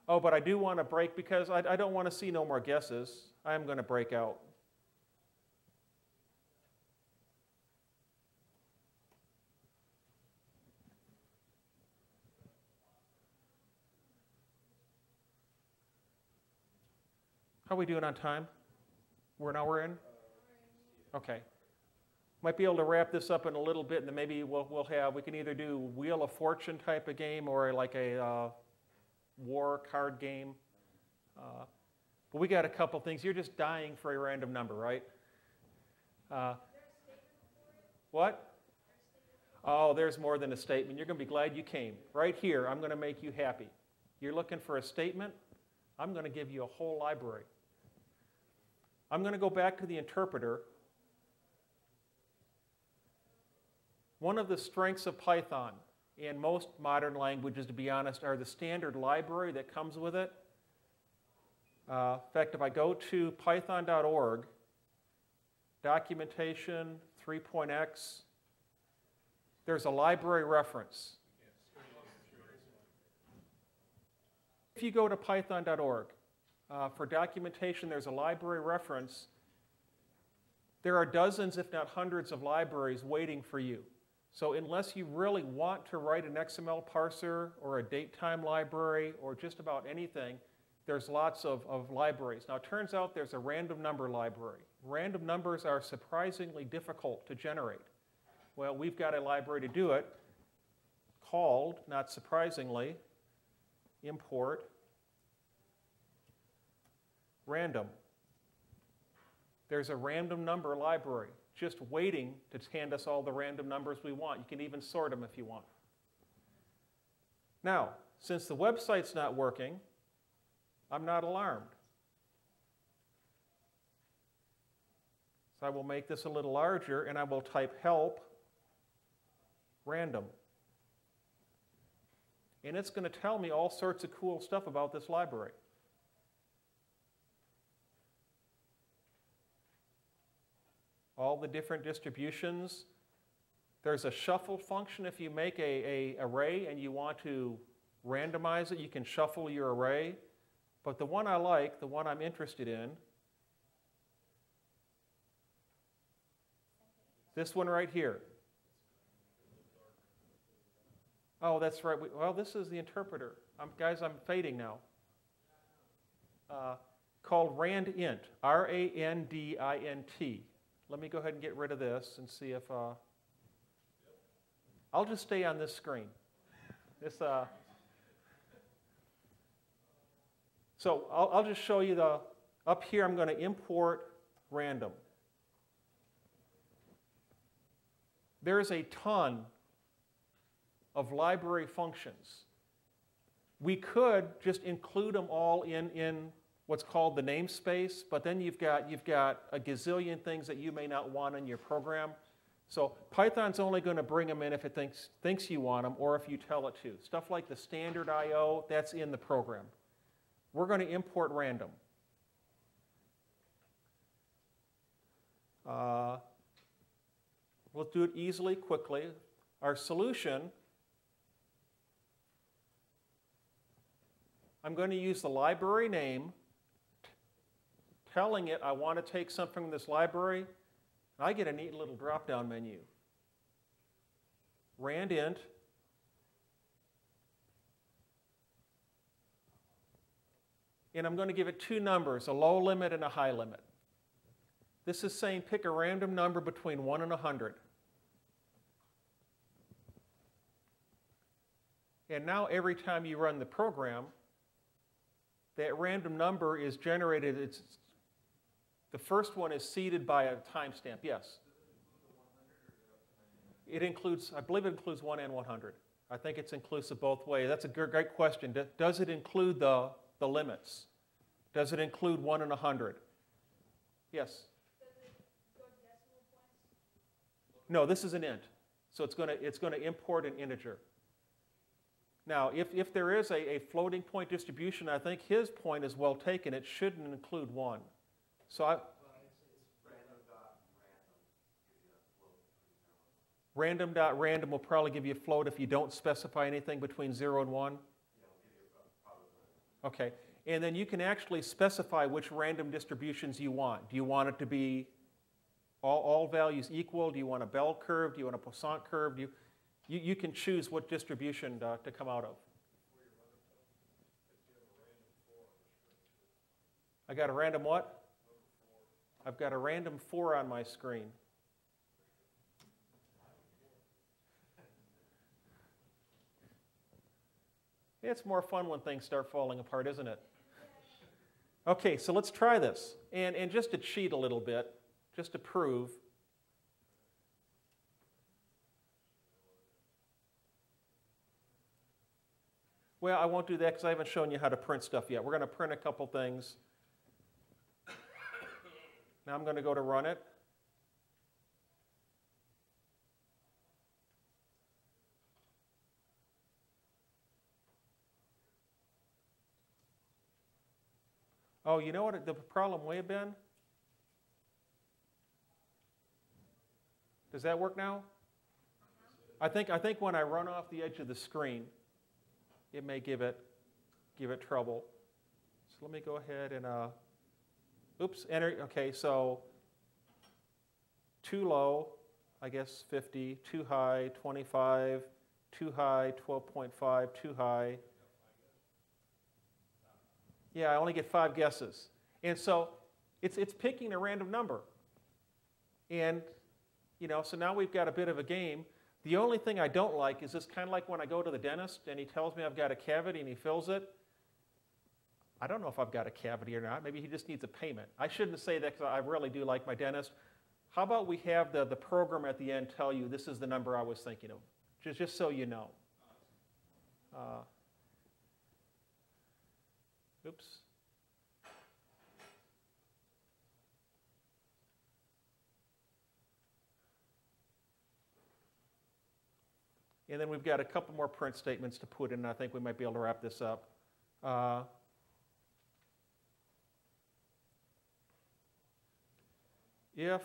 Oh, but I do want to break because I don't want to see no more guesses. I'm going to break out. How are we doing on time? We're an hour in? Okay. Might be able to wrap this up in a little bit, and then maybe we can either do Wheel of Fortune type of game or like a war card game. But we got a couple things. You're just dying for a random number, right? What? Oh, there's more than a statement. You're going to be glad you came. Right here, I'm going to make you happy. You're looking for a statement? I'm going to give you a whole library. I'm going to go back to the interpreter. One of the strengths of Python and most modern languages, to be honest, are the standard library that comes with it. In fact, if I go to python.org, documentation, 3.x, there's a library reference. If you go to python.org, for documentation, there's a library reference. There are dozens, if not hundreds, of libraries waiting for you. So unless you really want to write an XML parser or a datetime library or just about anything, there's lots of libraries. Now, it turns out there's a random number library. Random numbers are surprisingly difficult to generate. Well, we've got a library to do it called, not surprisingly, import random. There's a random number library just waiting to hand us all the random numbers we want. You can even sort them if you want. Now, since the website's not working, I'm not alarmed. So I will make this a little larger, and I will type help random. And it's going to tell me all sorts of cool stuff about this library. All the different distributions. There's a shuffle function. If you make an array and you want to randomize it, you can shuffle your array. But the one I like, the one I'm interested in, this one right here. Oh, that's right. Well, this is the interpreter. Guys, I'm fading now. Called randint, R-A-N-D-I-N-T. Let me go ahead and get rid of this and see if... I'll just stay on this screen. So I'll just show you up here I'm going to import random. There's a ton of library functions. We could just include them all in what's called the namespace, but then you've got a gazillion things that you may not want in your program. So Python's only going to bring them in if it thinks you want them or if you tell it to. Stuff like the standard I/O, that's in the program. We're going to import random. We'll do it easily, quickly. Our solution, I'm going to use the library name, telling it I want to take something from this library. I get a neat little drop-down menu. Randint. And I'm going to give it two numbers, a low limit and a high limit. This is saying pick a random number between 1 and 100. And now every time you run the program, that random number is generated. The first one is seeded by a timestamp, yes. It includes, I believe it includes 1 and 100. I think it's inclusive both ways. That's a great question. Does it include the limits? Does it include 1 and 100? Yes? Does it go to decimal points? No, this is an int. So it's going to import an integer. Now, if there is a floating point distribution, I think his point is well taken. It shouldn't include 1. So random.random will probably give you a float if you don't specify anything between 0 and 1. Okay, and then you can actually specify which random distributions you want. Do you want it to be all values equal? Do you want a bell curve? Do you want a Poisson curve? You can choose what distribution to come out of. I got a random what? I've got a random 4 on my screen. It's more fun when things start falling apart, isn't it? Okay, so let's try this. And just to cheat a little bit, just to prove. Well, I won't do that because I haven't shown you how to print stuff yet. We're going to print a couple things. Now I'm going to go to run it. Oh, you know what the problem may have been? Does that work now? I think when I run off the edge of the screen, it may give it trouble. So let me go ahead and oops, enter. Okay, so too low, I guess 50, too high 25, too high 12.5, too high. Yeah, I only get 5 guesses. And so it's picking a random number. And, so now we've got a bit of a game. The only thing I don't like is this kind of like when I go to the dentist and he tells me I've got a cavity and he fills it. I don't know if I've got a cavity or not. Maybe he just needs a payment. I shouldn't say that because I really do like my dentist. How about we have the program at the end tell you this is the number I was thinking of, just so you know. Oops. And then we've got a couple more print statements to put in, and I think we might be able to wrap this up. If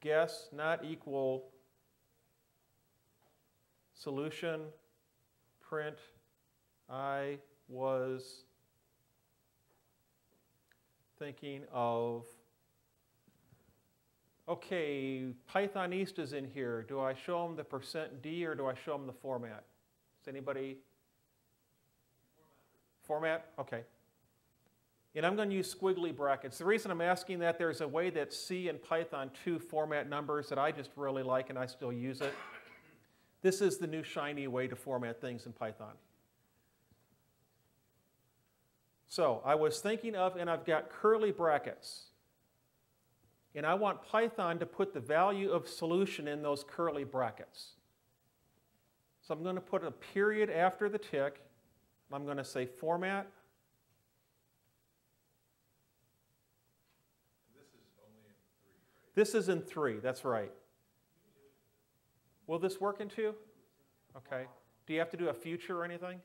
guess not equal solution, print, I was thinking of, okay, Python East is in here. Do I show them the %D or do I show them the format? Does anybody? Format? Okay. And I'm going to use squiggly brackets. The reason I'm asking that, there's a way that C and Python 2 format numbers that I just really like and I still use it. This is the new shiny way to format things in Python. So I was thinking of, and I've got curly brackets. And I want Python to put the value of solution in those curly brackets. So I'm going to put a period after the tick. I'm going to say format. This is only in 3, right? This is in 3, that's right. Will this work in 2? Okay. Do you have to do a future or anything?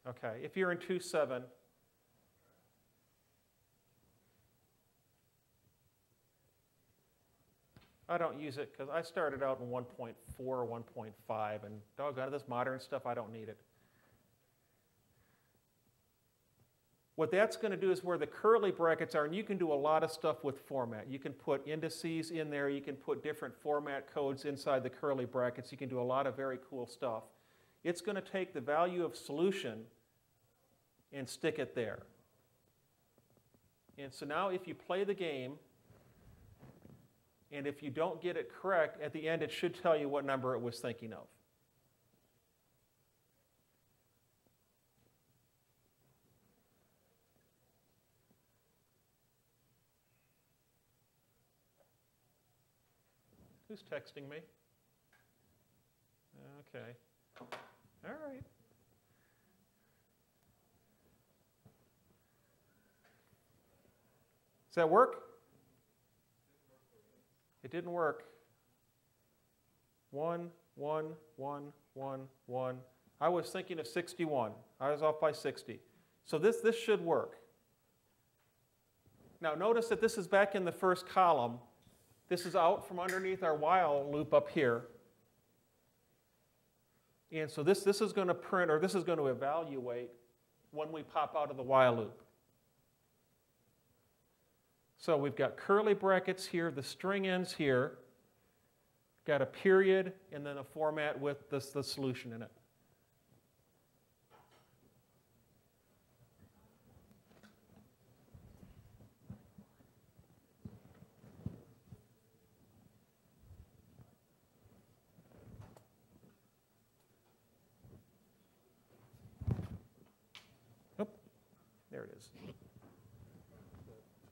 No, 2.7. Okay. If you're in 2.7, I don't use it because I started out in 1.4 or 1.5, and doggone it, this modern stuff, I don't need it. What that's going to do is where the curly brackets are, and you can do a lot of stuff with format. You can put indices in there. You can put different format codes inside the curly brackets. You can do a lot of very cool stuff. It's going to take the value of solution and stick it there. And so now if you play the game, and if you don't get it correct, at the end it should tell you what number it was thinking of. Who's texting me? Okay. All right. Does that work? It didn't work. 1, 1, 1, 1, 1. I was thinking of 61. I was off by 60. So this should work. Now notice that this is back in the first column. This is out from underneath our while loop up here. And so this is going to print, or this is going to evaluate when we pop out of the while loop. So we've got curly brackets here, the string ends here, got a period, and then a format with the solution in it. Oh, there it is.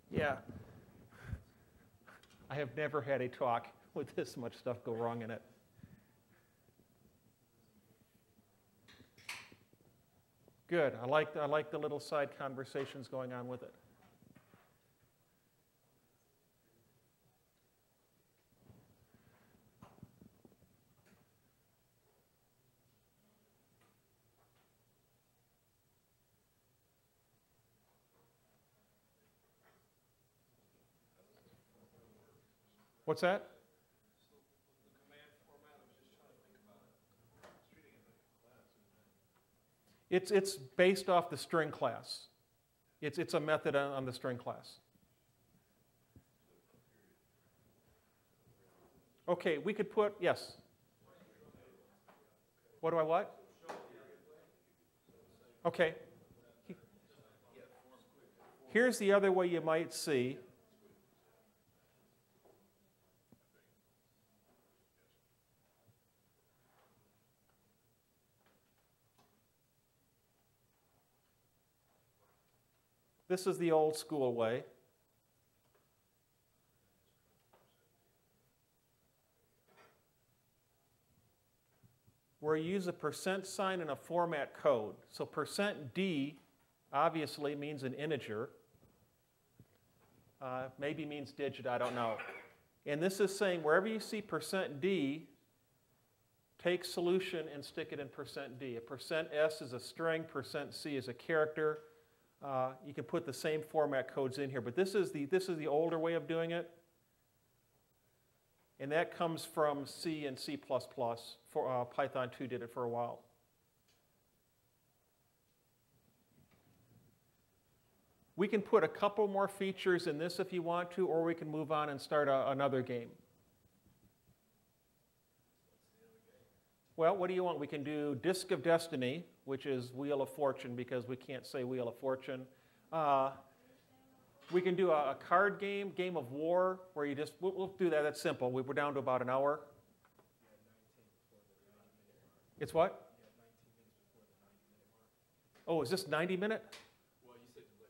Yeah. I have never had a talk with this much stuff go wrong in it. Good. I like the little side conversations going on with it. What's that? So the command format, I was just trying to think about it. It's treating it like a class, isn't it? It's based off the string class. It's a method on the string class. Okay, we could put, yes. What do I what? Okay. Here's the other way you might see. This is the old school way. Where you use a % and a format code. So %D obviously means an integer. Maybe means digit, I don't know. And this is saying wherever you see %D, take solution and stick it in %D. A %S is a string, %C is a character. You can put the same format codes in here, but this is the older way of doing it. And that comes from C and C++. Python 2 did it for a while. We can put a couple more features in this if you want to, or we can move on and start another game. Well, what do you want? We can do Disc of Destiny, which is Wheel of Fortune, because we can't say Wheel of Fortune. We can do a card game, Game of War, where you just, we'll do that. That's simple. We're down to about an hour. It's what? Oh, is this 90 minute? Well, you said to let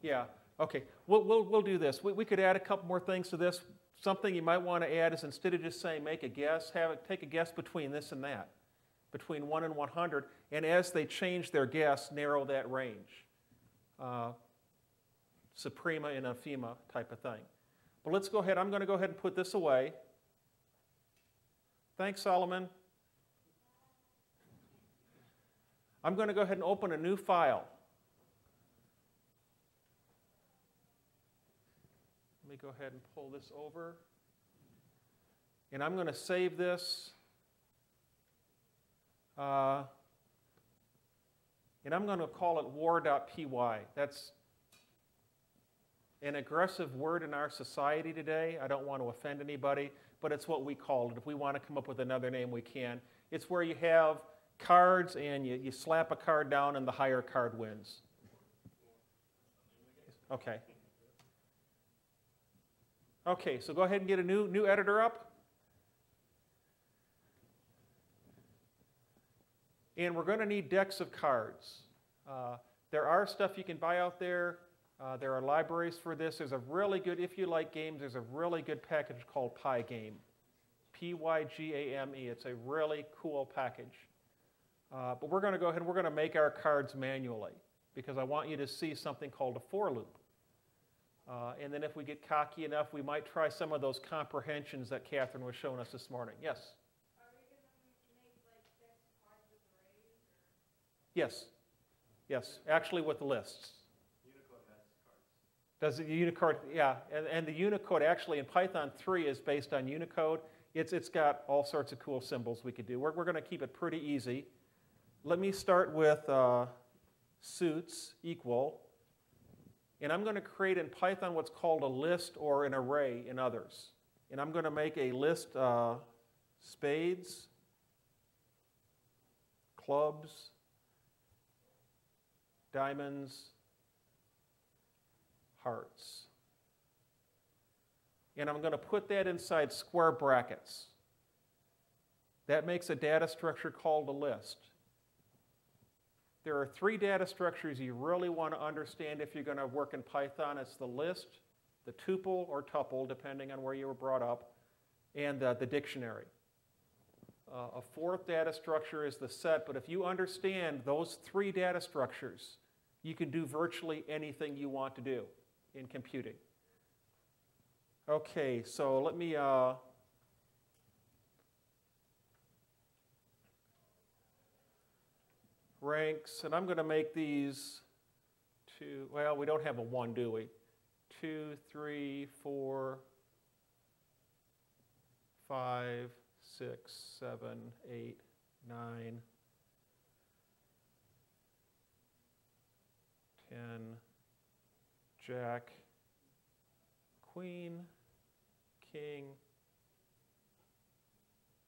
you know. Yeah, okay. We'll do this. We could add a couple more things to this. Something you might want to add is instead of just saying make a guess, take a guess between this and that, between 1 and 100, and as they change their guess, narrow that range. Suprema and Infima type of thing. But let's go ahead. I'm going to go ahead and put this away. Thanks, Solomon. I'm going to go ahead and open a new file. Let me go ahead and pull this over. And I'm going to save this. And I'm going to call it war.py. That's an aggressive word in our society today. I don't want to offend anybody, but it's what we call it. If we want to come up with another name, we can. It's where you have cards and you slap a card down and the higher card wins. Okay. Okay, so go ahead and get a new editor up. And we're going to need decks of cards. There are stuff you can buy out there. There are libraries for this. There's a really good, if you like games, there's a really good package called pyGame. P-Y-G-A-M-E. It's a really cool package. But we're going to go ahead and we're going to make our cards manually because I want you to see something called a for loop. And then if we get cocky enough, we might try some of those comprehensions that Catherine was showing us this morning. Yes? Are we going to make like decks of cards with arrays? Or? Yes. Yes, actually with lists. Unicode has cards. Does the Unicode, yeah, and the Unicode actually in Python 3 is based on Unicode. It's got all sorts of cool symbols we could do. We're going to keep it pretty easy. Let me start with suits equal. And I'm going to create in Python what's called a list or an array in others. And I'm going to make a list spades, clubs, diamonds, hearts. And I'm going to put that inside square brackets. That makes a data structure called a list. There are 3 data structures you really want to understand if you're going to work in Python. It's the list, the tuple or tuple, depending on where you were brought up, and the dictionary. A 4th data structure is the set, but if you understand those 3 data structures, you can do virtually anything you want to do in computing. Okay, so let me ranks, and I'm going to make these 2, well, we don't have a 1, do we? 2, 3, 4, 5, 6, 7, 8, 9, 10, Jack, Queen, King,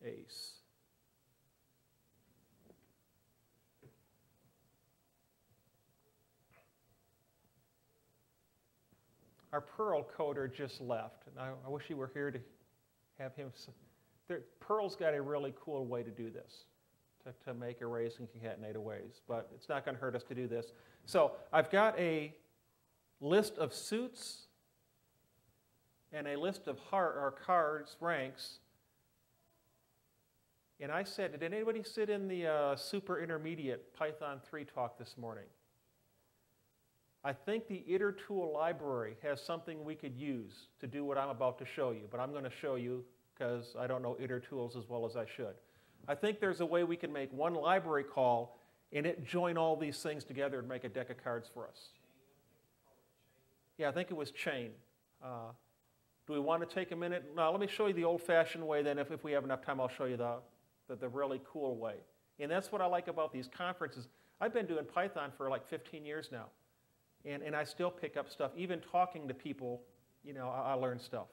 Ace. Our Perl coder just left, and I wish he were here to have him. Perl's got a really cool way to do this, to make arrays and concatenate arrays, but it's not going to hurt us to do this. So I've got a list of suits and a list of cards, ranks. And I said, did anybody sit in the super intermediate Python 3 talk this morning? I think the itertool library has something we could use to do what I'm about to show you, but I'm going to show you because I don't know itertools as well as I should. I think there's a way we can make one library call and it join all these things together and make a deck of cards for us. Yeah, I think it was chain. Do we want to take a minute? No, let me show you the old-fashioned way, then if we have enough time, I'll show you the really cool way. And that's what I like about these conferences. I've been doing Python for like 15 years now, and I still pick up stuff. Even talking to people, you know, I learn stuff.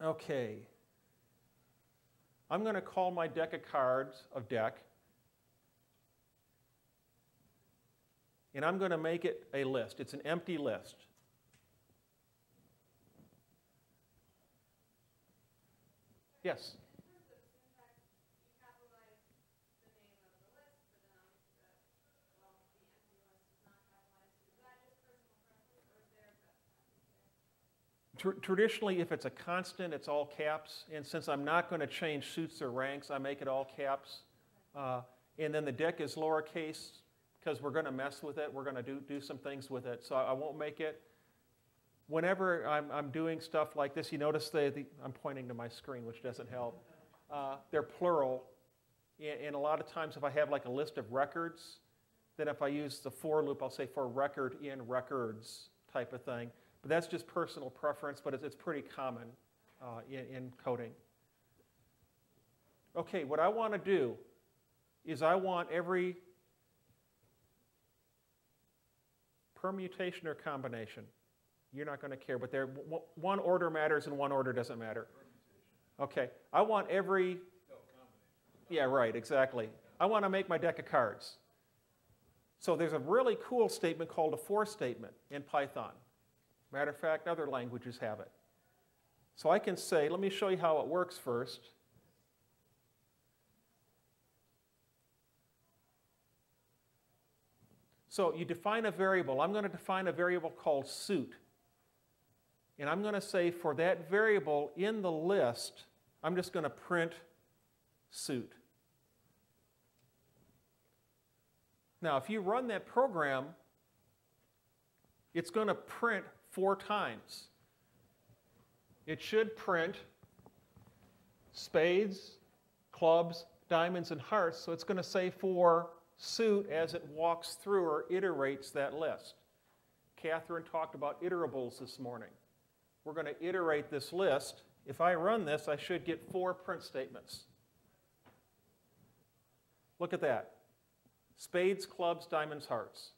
Okay. I'm going to call my deck of cards of deck, and I'm going to make it a list. It's an empty list. Yes? In terms of syntax, you capitalize the name of the list, but then obviously the empty list is not capitalized. Is that just personal preference, or is there a best practice there? Traditionally, if it's a constant, it's all caps. And since I'm not going to change suits or ranks, I make it all caps. And then the deck is lowercase because we're going to mess with it. We're going to do some things with it. So I won't make it. Whenever I'm doing stuff like this, you notice I'm pointing to my screen, which doesn't help. They're plural. And a lot of times if I have like a list of records, then if I use the for loop, I'll say for record in records type of thing. But that's just personal preference, but it's pretty common in coding. Okay, what I want to do is I want every permutation or combination. You're not going to care, but one order matters and one order doesn't matter. Okay, I want every... Yeah, right, exactly. I want to make my deck of cards. So there's a really cool statement called a for statement in Python. Matter of fact, other languages have it. So I can say, let me show you how it works first. So you define a variable. I'm going to define a variable called suit. And I'm going to say for that variable in the list, I'm just going to print suit. Now, if you run that program, it's going to print 4 times. It should print spades, clubs, diamonds, and hearts. So it's going to say for suit as it walks through or iterates that list. Catherine talked about iterables this morning. We're going to iterate this list. If I run this, I should get 4 print statements. Look at that. Spades, clubs, diamonds, hearts.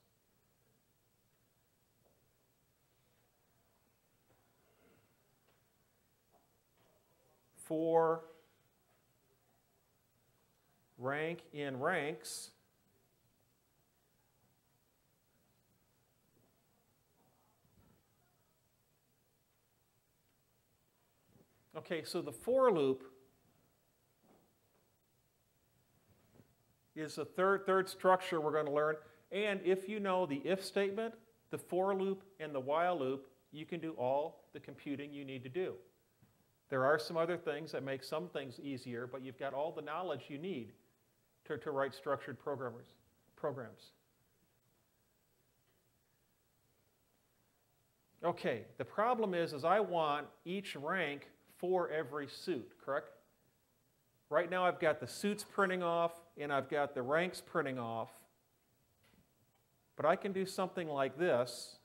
For rank in ranks, okay, so the for loop is the third structure we're going to learn. And if you know the if statement, the for loop, and the while loop, you can do all the computing you need to do. There are some other things that make some things easier, but you've got all the knowledge you need to write structured programs. Okay, the problem is I want each rank for every suit, correct? Right now I've got the suits printing off and I've got the ranks printing off. But I can do something like this.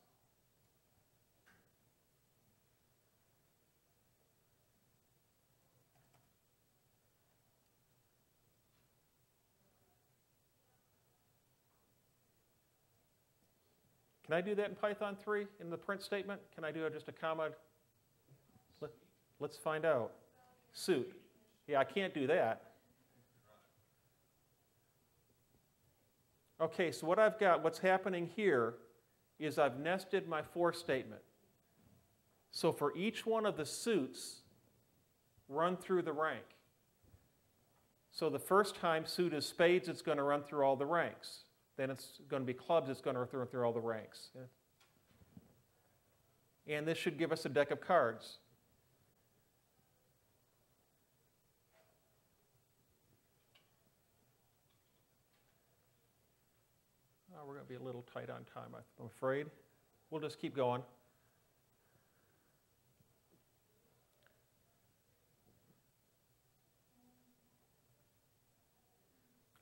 Can I do that in Python 3 in the print statement? Can I do just a comma? Let's find out. Suit. Yeah, I can't do that. Okay, so what I've got, what's happening here is I've nested my for statement. So for each one of the suits, run through the rank. So the first time suit is spades, it's going to run through all the ranks. Then it's going to be clubs, it's going to run through all the ranks. And this should give us a deck of cards. Oh, we're going to be a little tight on time, I'm afraid. We'll just keep going.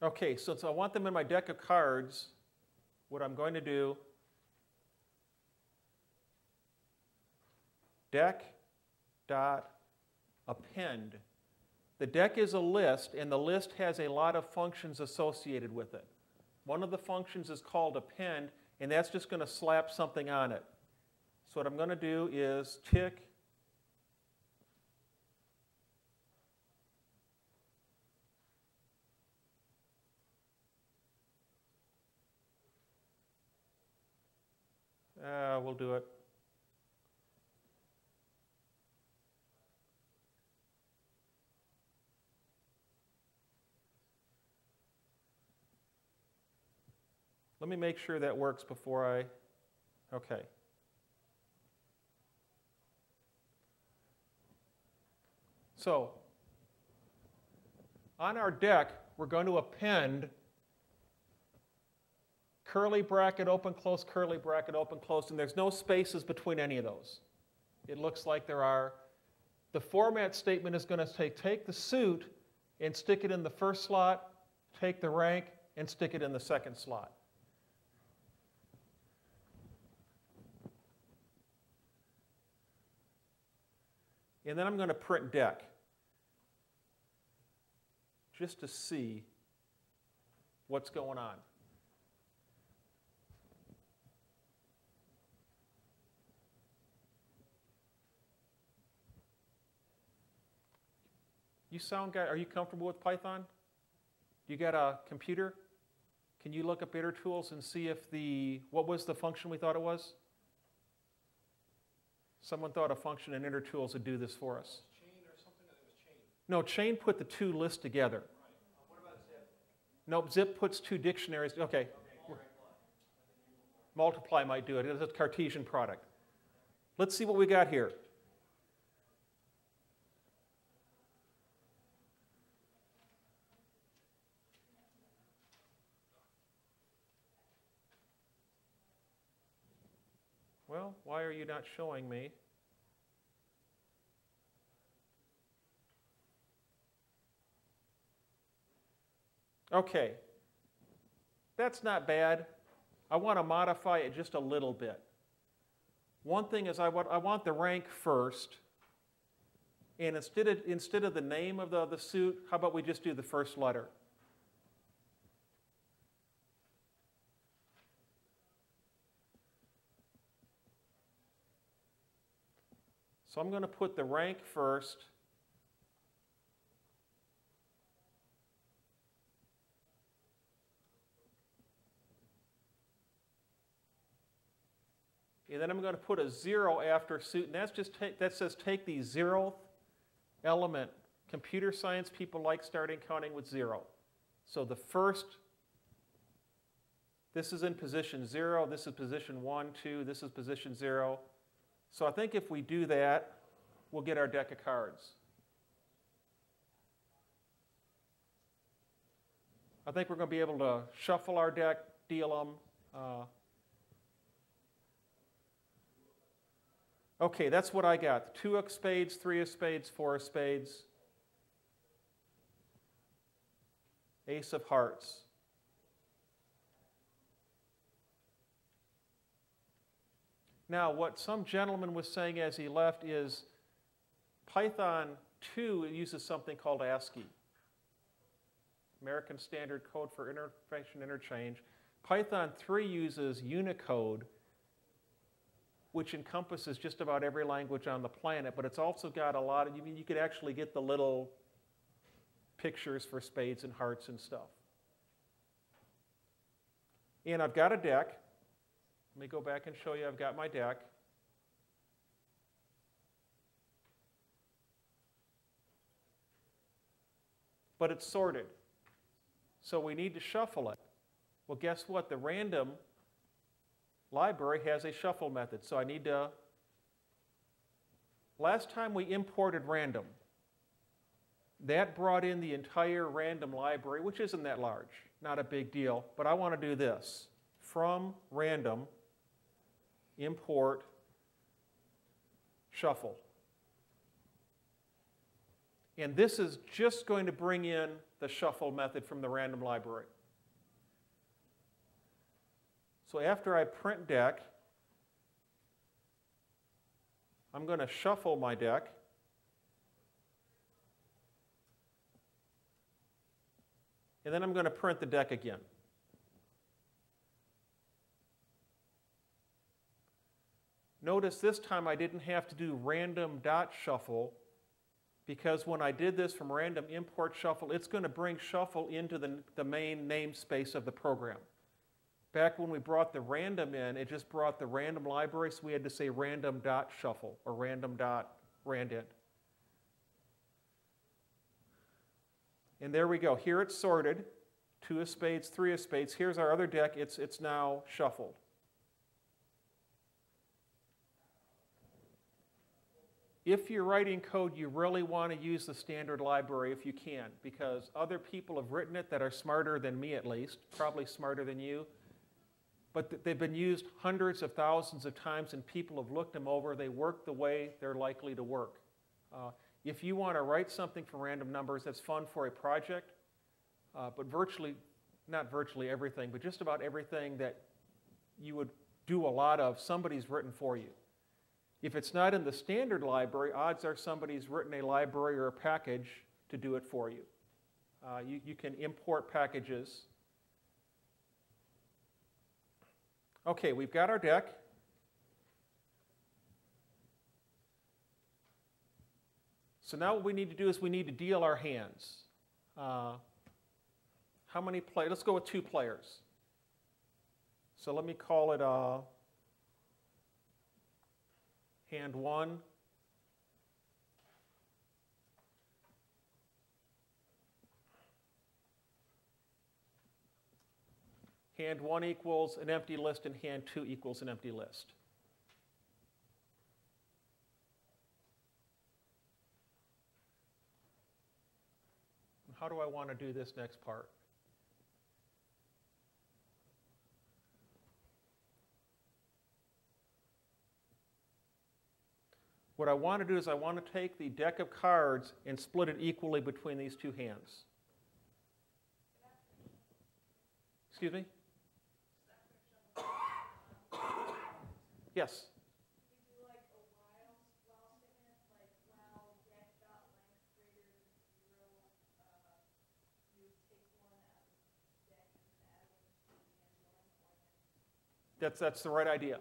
Okay, so since I want them in my deck of cards, what I'm going to do, deck.append. The deck is a list, and the list has a lot of functions associated with it. One of the functions is called append, and that's just going to slap something on it. So what I'm going to do is tick we'll do it. Let me make sure that works before I, okay. So, on our deck, we're going to append curly bracket, open, close, curly bracket, open, close, and there's no spaces between any of those. It looks like there are. The format statement is going to take the suit and stick it in the first slot, take the rank, and stick it in the second slot. And then I'm going to print deck, just to see what's going on. You sound guy, are you comfortable with Python? You got a computer? Can you look up itertools and see if what was the function we thought it was? Someone thought a function in itertools would do this for us. Chain or something? I think it was chain. No, chain put the two lists together. Right. What about zip? Nope, zip puts two dictionaries. Okay. Multiply might do it. It's a Cartesian product. Let's see what we got here. Well, why are you not showing me? Okay, that's not bad. I want to modify it just a little bit. One thing is I want the rank first, and instead of the name of the suit, how about we just do the first letter? So I'm going to put the rank first. And then I'm going to put a 0 after suit, and that says take the 0th element. Computer science people like starting counting with 0. So the first, this is in position 0, this is position 1, 2, this is position 0. So I think if we do that, we'll get our deck of cards. I think we're going to be able to shuffle our deck, deal them. Okay, that's what I got. 2 of spades, 3 of spades, 4 of spades. Ace of hearts. Now, what some gentleman was saying as he left is Python 2 uses something called ASCII, American Standard Code for Information Interchange. Python 3 uses Unicode, which encompasses just about every language on the planet, but it's also got a lot of, you could actually get the little pictures for spades and hearts and stuff. And I've got a deck. Let me go back and show you I've got my deck. But it's sorted. So we need to shuffle it. Well, guess what? The random library has a shuffle method. So I need to, last time we imported random, that brought in the entire random library, which isn't that large, not a big deal, but I want to do this. From random, import, shuffle. And this is just going to bring in the shuffle method from the random library. So after I print deck, I'm going to shuffle my deck. And then I'm going to print the deck again. Notice this time I didn't have to do random dot shuffle, because when I did this from random import shuffle, it's going to bring shuffle into the main namespace of the program. Back when we brought the random in, it just brought the random library, so we had to say random dot shuffle or random dot randint. And there we go. Here it's sorted. 2 of spades, 3 of spades. Here's our other deck. It's now shuffled. If you're writing code, you really want to use the standard library if you can, because other people have written it that are smarter than me at least, probably smarter than you. But they've been used hundreds of thousands of times, and people have looked them over. They work the way they're likely to work. If you want to write something for random numbers that's fun for a project, but not virtually everything, but just about everything that you would do a lot of, somebody's written for you. If it's not in the standard library, odds are somebody's written a library or a package to do it for you. You can import packages. Okay, we've got our deck. So now what we need to do is we need to deal our hands. How many players? Let's go with 2 players. So let me call it hand 1. Hand 1 equals an empty list, and hand 2 equals an empty list. How do I want to do this next part? What I want to do is I want to take the deck of cards and split it equally between these 2 hands. Excuse me? Yes? You do like a while statement, like while deck dot length greater than 0, you take one out of deck and add one to the end one. That's the right idea.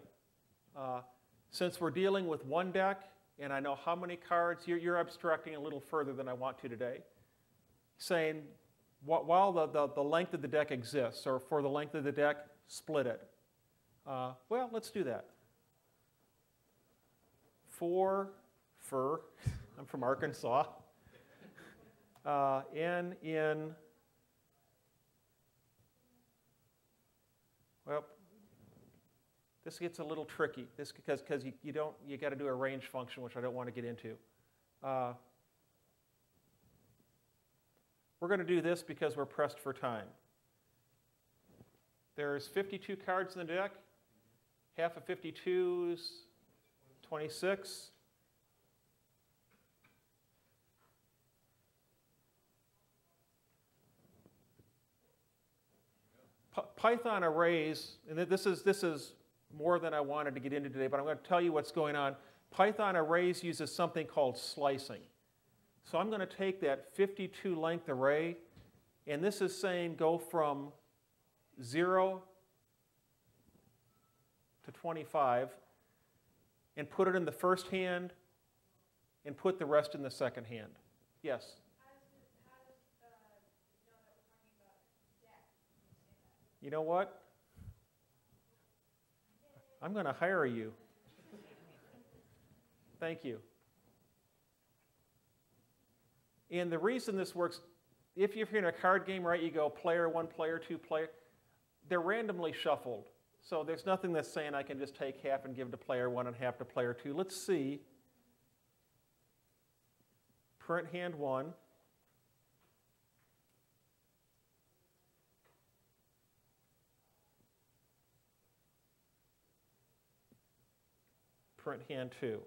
Since we're dealing with one deck, and I know how many cards, you're abstracting a little further than I want to today, saying while the length of the deck exists, or for the length of the deck, split it. Well, let's do that. I'm from Arkansas. N in, well, this gets a little tricky. This because you got to do a range function, which I don't want to get into. We're going to do this because we're pressed for time. There's 52 cards in the deck. Half of 52 is 26. Python arrays, and this is more than I wanted to get into today, but I'm going to tell you what's going on. Python arrays uses something called slicing. So I'm going to take that 52 length array, and this is saying go from 0 to 25, and put it in the first hand, and put the rest in the second hand. Yes? How does you know that we're talking about deck when you say that? You know what? I'm going to hire you. Thank you. And the reason this works, if you're in a card game, right, you go player 1, player 2, player, they're randomly shuffled. So there's nothing that's saying I can just take half and give to player 1 and half to player 2. Let's see. Print hand 1. Print hand 2.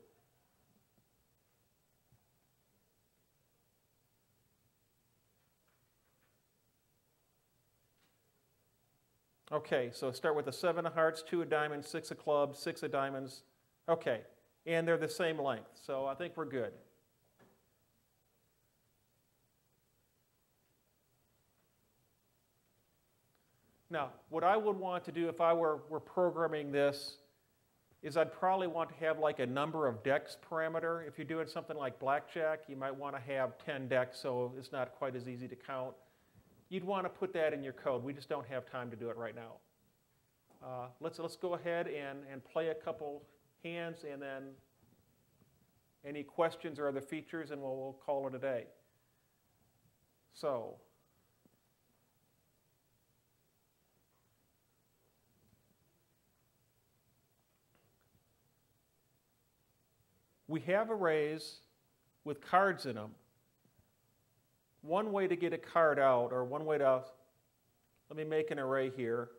Okay, so start with a 7 of hearts, 2 of diamonds, 6 of clubs, 6 of diamonds. Okay, and they're the same length, so I think we're good. Now, what I would want to do if I were programming this is I'd probably want to have like a number of decks parameter. If you're doing something like blackjack, you might want to have 10 decks, so it's not quite as easy to count. You'd want to put that in your code. We just don't have time to do it right now. Let's go ahead and play a couple hands, and then any questions or other features, and we'll call it a day. So. We have arrays with cards in them. One way to get a card out, or one way to, let me make an array here.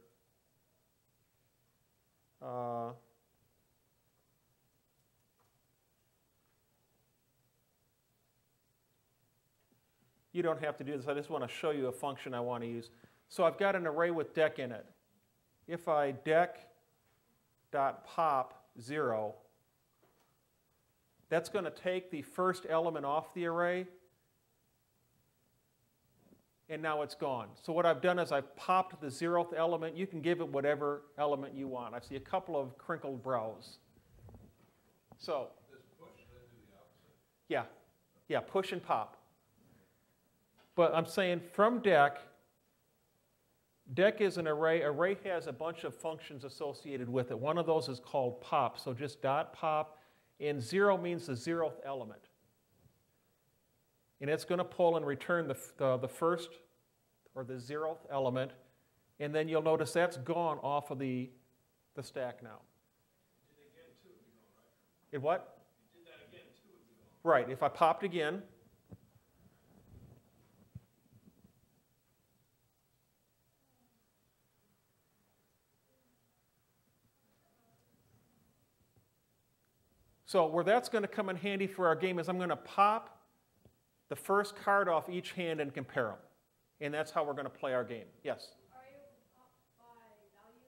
You don't have to do this. I just want to show you a function I want to use. So I've got an array with deck in it. If I deck.pop 0, that's going to take the first element off the array, and now it's gone. So what I've done is I've popped the 0th element. You can give it whatever element you want. I see a couple of crinkled brows. So, Does push then do the opposite? yeah, push and pop. But I'm saying from deck is an array. Array has a bunch of functions associated with it. One of those is called pop, so just dot pop. And 0 means the 0th element. And it's going to pull and return the first or the 0th element. And then you'll notice that's gone off of the stack now. You did it again, 2 would be gone, right? It what? You did that again, 2 would be gone. Right. If I popped again, so where that's going to come in handy for our game is I'm going to pop the first card off each hand and compare them. And that's how we're going to play our game. Yes? Are you up by value?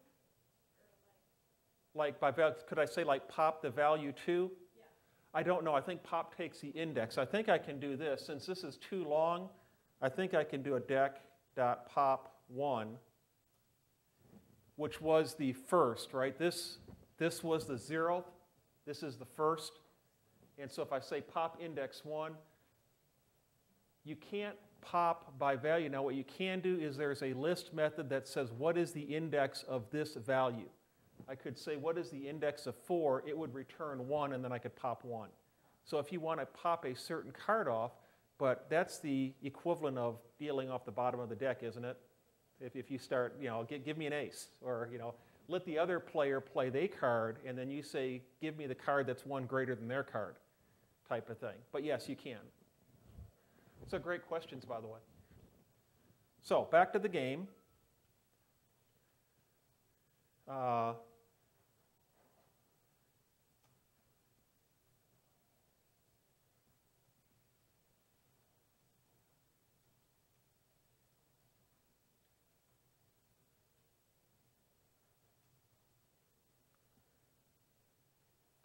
Or Like by value, could I say like pop the value 2? yeah. I don't know. I think pop takes the index. I think I can do this. Since this is too long, I think I can do a deck.pop1, which was the first, right? This was the 0th. This is the first. And so if I say pop index 1, you can't pop by value. Now what you can do is there's a list method that says what is the index of this value. I could say what is the index of 4, it would return 1, and then I could pop 1. So if you want to pop a certain card off, but that's the equivalent of dealing off the bottom of the deck, isn't it? If you start, give me an ace, or, let the other player play their card, and then you say, give me the card that's 1 greater than their card, type of thing. But yes, you can. So great questions, by the way. So back to the game.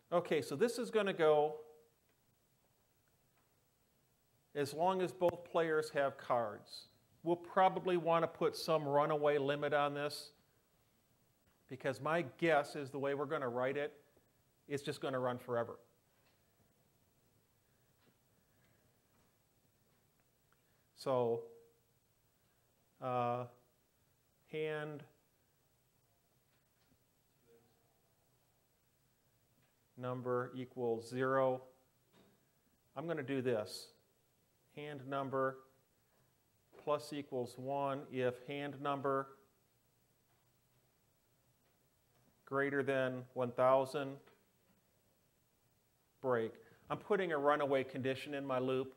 Okay, so this is going to go as long as both players have cards. We'll probably want to put some runaway limit on this, because my guess is the way we're going to write it, it's just going to run forever. So hand number equals 0. I'm going to do this. Hand number plus equals 1 if hand number greater than 1,000, break. I'm putting a runaway condition in my loop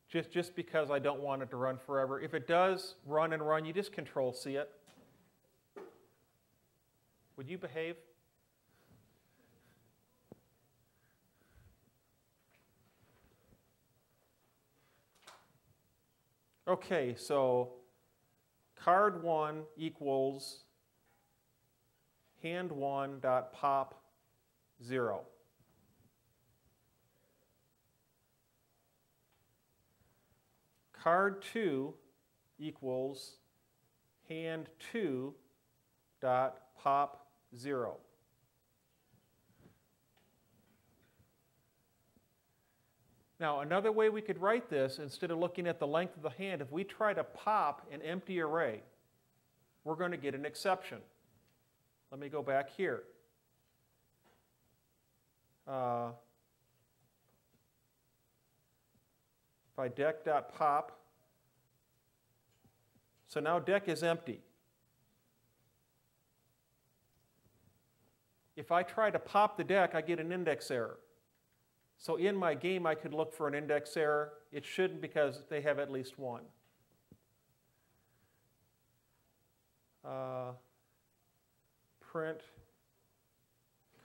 just because I don't want it to run forever. If it does run and run, you just Control-C it. Would you behave? Okay, so card 1 equals hand 1 dot pop 0. Card 2 equals hand 2 dot pop 0. Now, another way we could write this, instead of looking at the length of the hand, if we try to pop an empty array, we're going to get an exception. Let me go back here. If I deck.pop, so now deck is empty. If I try to pop the deck, I get an index error. So in my game, I could look for an index error. It shouldn't because they have at least one. Print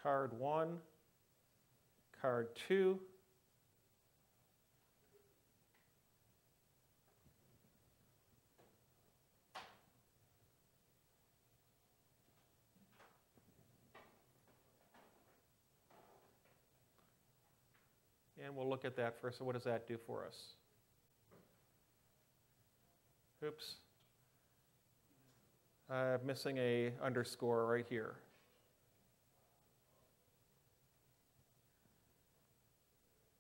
card 1, card 2. And we'll look at that first. So what does that do for us? Oops. I'm missing a underscore right here.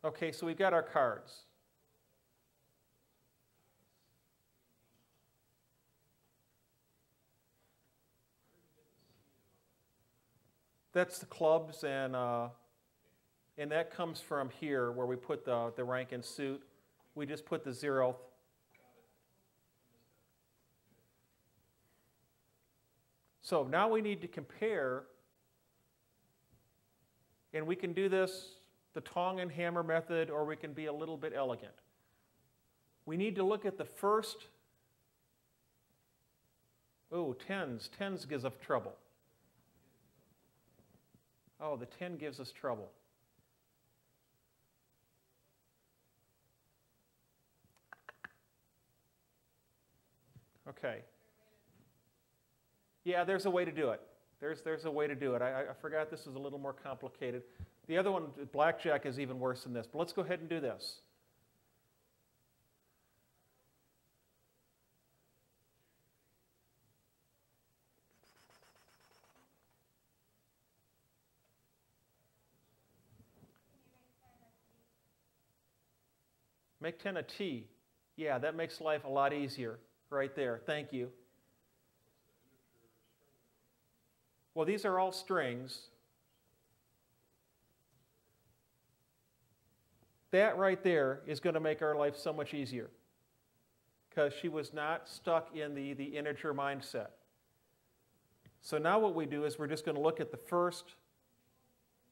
Okay, so we've got our cards. That's the clubs, and that comes from here where we put the rank and suit. We just put the 0th. So now we need to compare, and we can do this the tong and hammer method, or we can be a little bit elegant. We need to look at the first, oh, tens. Tens gives us trouble. Oh, the 10 gives us trouble. Okay. Yeah, there's a way to do it. There's a way to do it. I forgot this was a little more complicated. The other one, blackjack, is even worse than this. But let's go ahead and do this. Make 10 a T. Yeah, that makes life a lot easier right there. Thank you. Well, these are all strings. That right there is going to make our life so much easier because she was not stuck in the integer mindset. So now what we do is we're just going to look at the first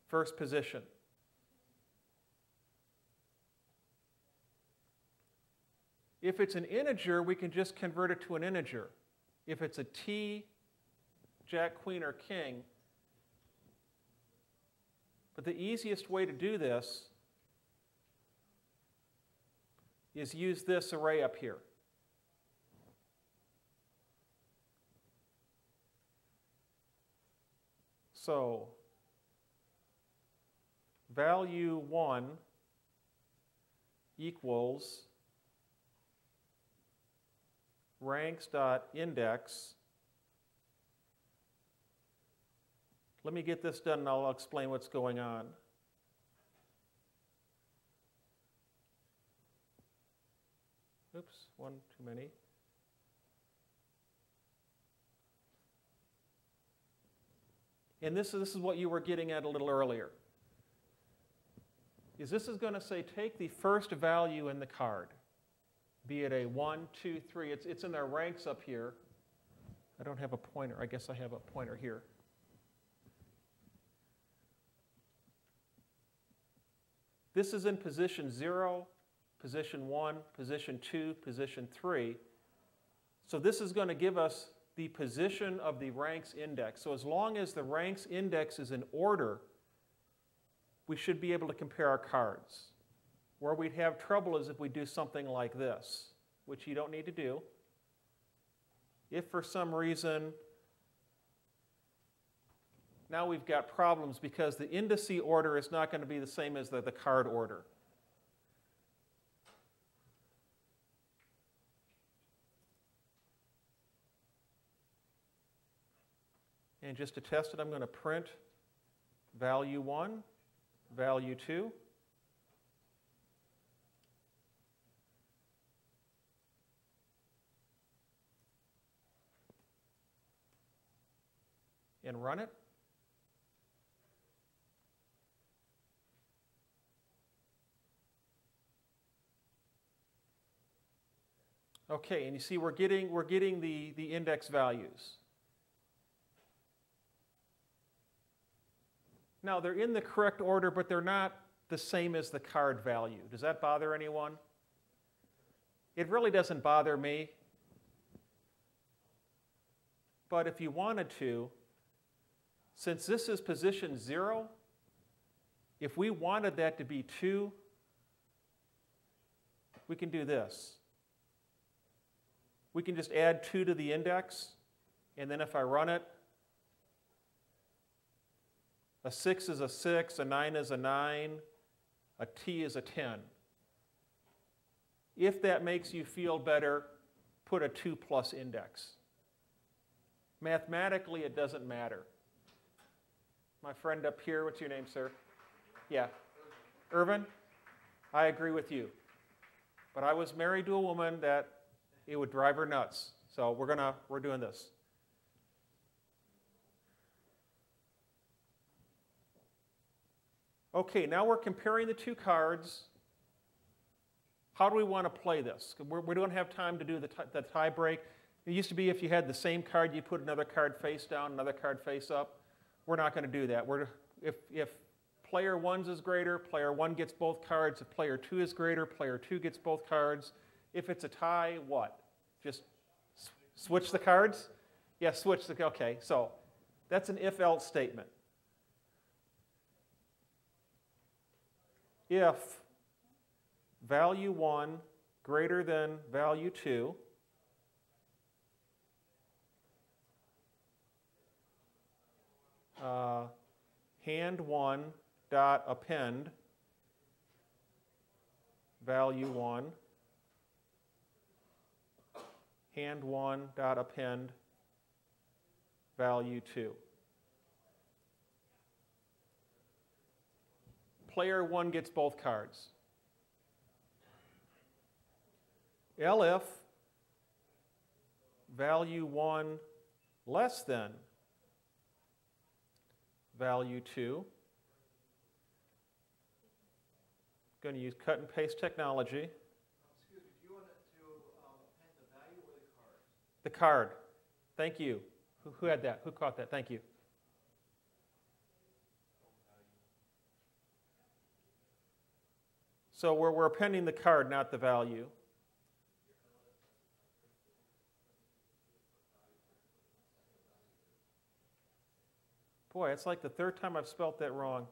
position. If it's an integer, we can just convert it to an integer. If it's a T, Jack, Queen, or King, but the easiest way to do this is use this array up here. So value 1 equals ranks.index. Let me get this done and I'll explain what's going on. Oops, one too many. And this is what you were getting at a little earlier. This is going to say take the first value in the card, be it a 1, 2, 3. It's in their ranks up here. I don't have a pointer. I guess I have a pointer here. This is in position 0, position 1, position 2, position 3. So this is going to give us the position of the ranks index. So as long as the ranks index is in order, we should be able to compare our cards. Where we'd have trouble is if we do something like this, which you don't need to do. if for some reason, now we've got problems because the indice order is not going to be the same as the card order. And just to test it, I'm going to print value 1, value 2. And run it. Okay, and you see we're getting the index values. Now they're in the correct order, but they're not the same as the card value. Does that bother anyone? It really doesn't bother me. But if you wanted to, since this is position 0, if we wanted that to be 2, we can do this. We can just add 2 to the index, and then if I run it, a 6 is a 6, a 9 is a 9, a T is a 10. If that makes you feel better, put a 2 plus index. Mathematically, it doesn't matter. My friend up here, what's your name, sir? Yeah. Irvin? I agree with you. But I was married to a woman that it would drive her nuts. So we're doing this. Okay, now we're comparing the two cards. How do we want to play this? We don't have time to do the tie break. It used to be if you had the same card, you put another card face down, another card face up. We're not going to do that. If player 1's is greater, player 1 gets both cards. If player 2 is greater, player 2 gets both cards. If it's a tie, what? Just switch the cards? Yeah, switch the, okay. So that's an if-else statement. If value 1 greater than value 2, hand 1 dot append value 1, hand 1 dot append value 2. Player 1 gets both cards. If value 1 less than value 2, going to use cut and paste technology. Excuse me, do you want to append the value or the card? The card. Thank you. Who had that? Who caught that? Thank you. So we're appending the card, not the value. Boy, it's like the third time I've spelt that wrong.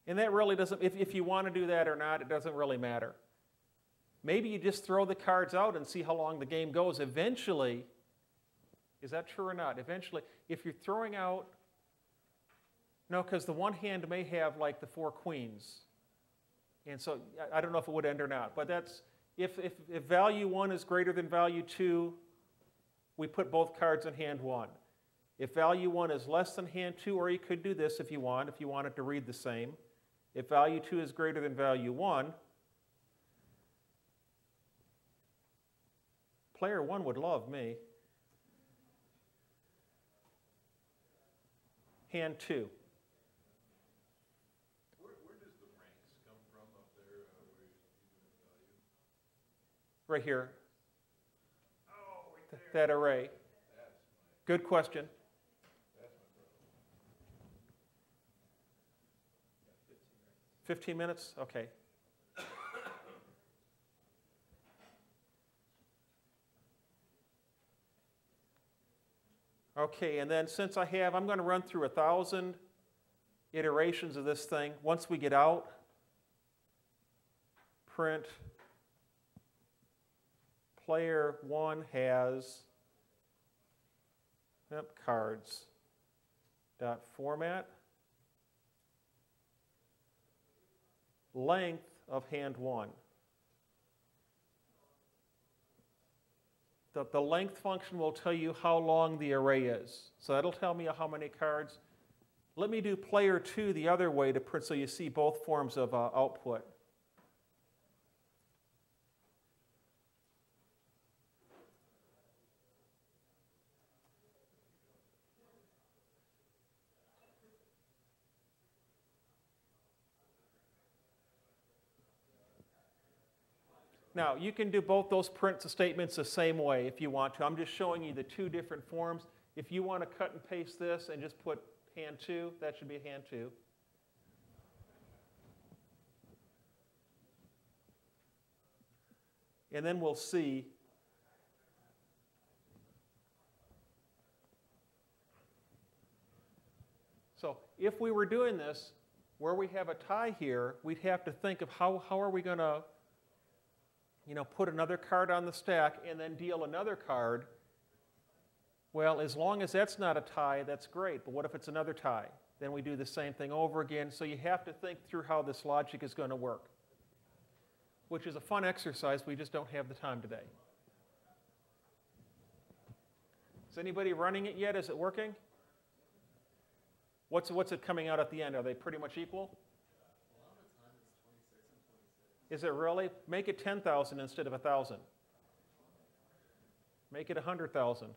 And that really doesn't, if you want to do that or not, it doesn't really matter. Maybe you just throw the cards out and see how long the game goes. Eventually, is that true or not? Eventually, if you're throwing out, no, because the one hand may have like the 4 queens. And so I don't know if it would end or not. But that's, if value 1 is greater than value 2, we put both cards in hand 1. If value 1 is less than hand 2, or you could do this if you wanted to read the same. If value 2 is greater than value 1, player 1 would love me. Hand 2. Where does the ranks come from up there where you're using value? Right here. Oh, right there. That array. Good question. That's my problem. 15 minutes? Okay. Okay, and then since I'm going to run through 1,000 iterations of this thing. Once we get out, print player 1 has cards dot format length of hand 1. The length function will tell you how long the array is. So that'll tell me how many cards. Let me do player 2 the other way to print so you see both forms of output. Now, you can do both those print statements the same way if you want to. I'm just showing you the two different forms. If you want to cut and paste this and just put hand 2, that should be hand 2. And then we'll see. So if we were doing this, where we have a tie here, we'd have to think of how are we going to put another card on the stack and then deal another card. Well, as long as that's not a tie, that's great. But what if it's another tie? Then we do the same thing over again. So you have to think through how this logic is going to work, which is a fun exercise. We just don't have the time today. Is anybody running it yet? Is it working? What's it coming out at the end? Are they pretty much equal? Is it really? Make it 10,000 instead of 1,000. Make it 100,000.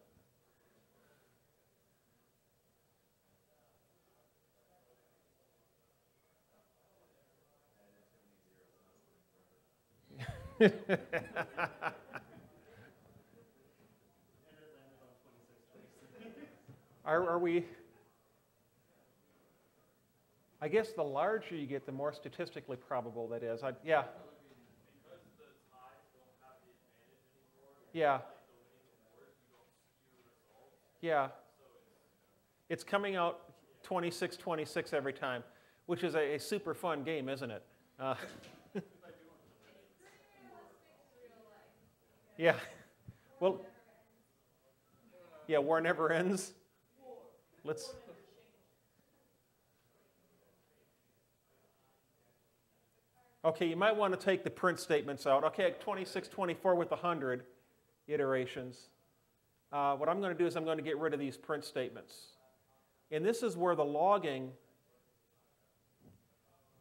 Are we? I guess the larger you get, the more statistically probable that is. Yeah. Because the ties don't have the advantage anymore, Yeah. like the winning and wars, you don't skew results. Yeah. So It's coming out 26-26 every time, which is a super fun game, isn't it? Yeah. Well, yeah, war never ends. Let's. Okay, you might want to take the print statements out. Okay, 26-24 with 100 iterations. What I'm going to do is I'm going to get rid of these print statements. And this is where the logging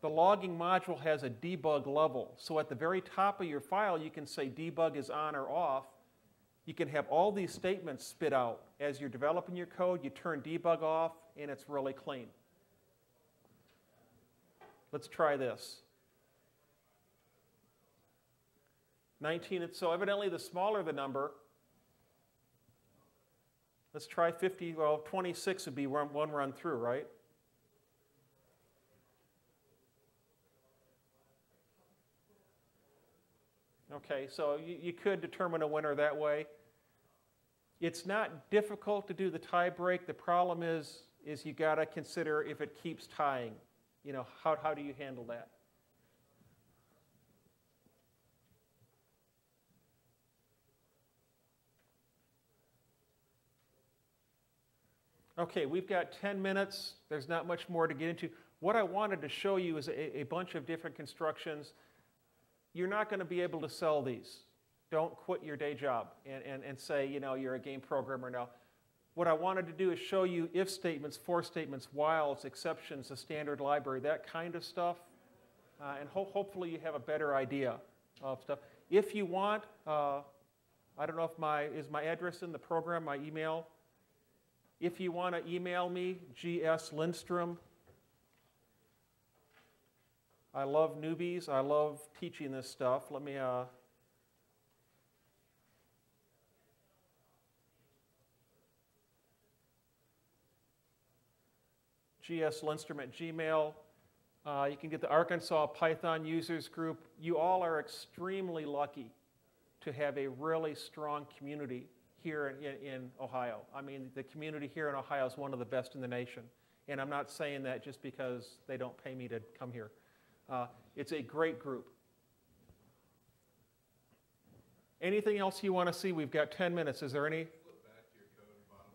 module has a debug level. So at the very top of your file, you can say debug is on or off. You can have all these statements spit out. As you're developing your code, you turn debug off, and it's really clean. Let's try this. 19, so evidently the smaller the number. Let's try 50, well, 26 would be one run through, right? Okay, so you could determine a winner that way. It's not difficult to do the tie break. The problem is you got to consider if it keeps tying. How do you handle that? Okay, we've got 10 minutes. There's not much more to get into. What I wanted to show you is a bunch of different constructions. You're not going to be able to sell these. Don't quit your day job and say, you're a game programmer now. What I wanted to do is show you if statements, for statements, whiles, exceptions, a standard library, that kind of stuff. And hopefully you have a better idea of stuff. If you want, I don't know if is my address in the program, my email? If you want to email me, GS Lindstrom. I love newbies. I love teaching this stuff. Let me. GS Lindstrom at Gmail. You can get the Arkansas Python Users Group. You all are extremely lucky to have a really strong community here in Ohio. I mean, the community here in Ohio is one of the best in the nation. And I'm not saying that just because they don't pay me to come here. It's a great group. Anything else you want to see? We've got 10 minutes. Is there any? Flip back to your code and bottom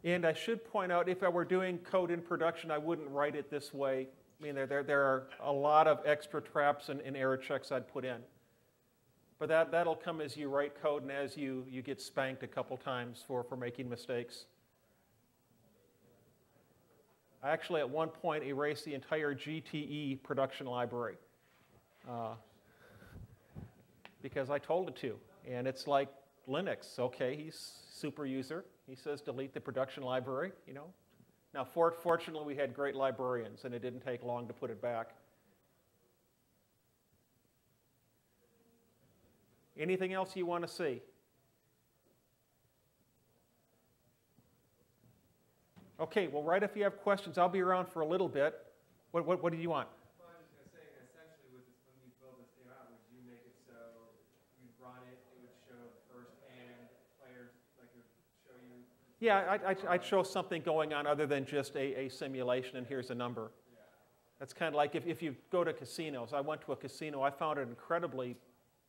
line. And I should point out, if I were doing code in production, I wouldn't write it this way. I mean, there are a lot of extra traps and error checks I'd put in. But that'll come as you write code and as you get spanked a couple times for making mistakes. I actually, at one point, erased the entire GTE production library because I told it to. And it's like Linux. Okay, he's super user. He says delete the production library, you know. Now, fortunately, we had great librarians, and it didn't take long to put it back. Anything else you want to see? Okay, well, right if you have questions, I'll be around for a little bit. What do you want? Well, I was just going to say, essentially, with this, when you build this thing out, would you make it so you run it, it would show first-hand players, like it would show you? Yeah, I'd show something going on other than just a simulation, and here's a number. Yeah. That's kind of like if you go to casinos. I went to a casino. I found it incredibly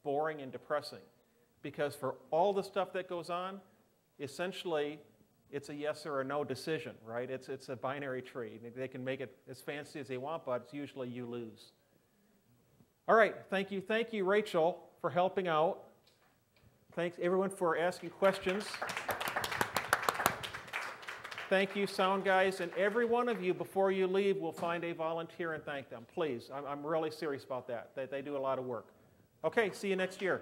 boring and depressing because for all the stuff that goes on, essentially, it's a yes or a no decision, right? It's a binary tree. They can make it as fancy as they want, but it's usually you lose. All right, thank you, Rachel, for helping out. Thanks, everyone, for asking questions. Thank you, sound guys, and every one of you, before you leave, will find a volunteer and thank them. Please, I'm really serious about that. They do a lot of work. Okay, see you next year.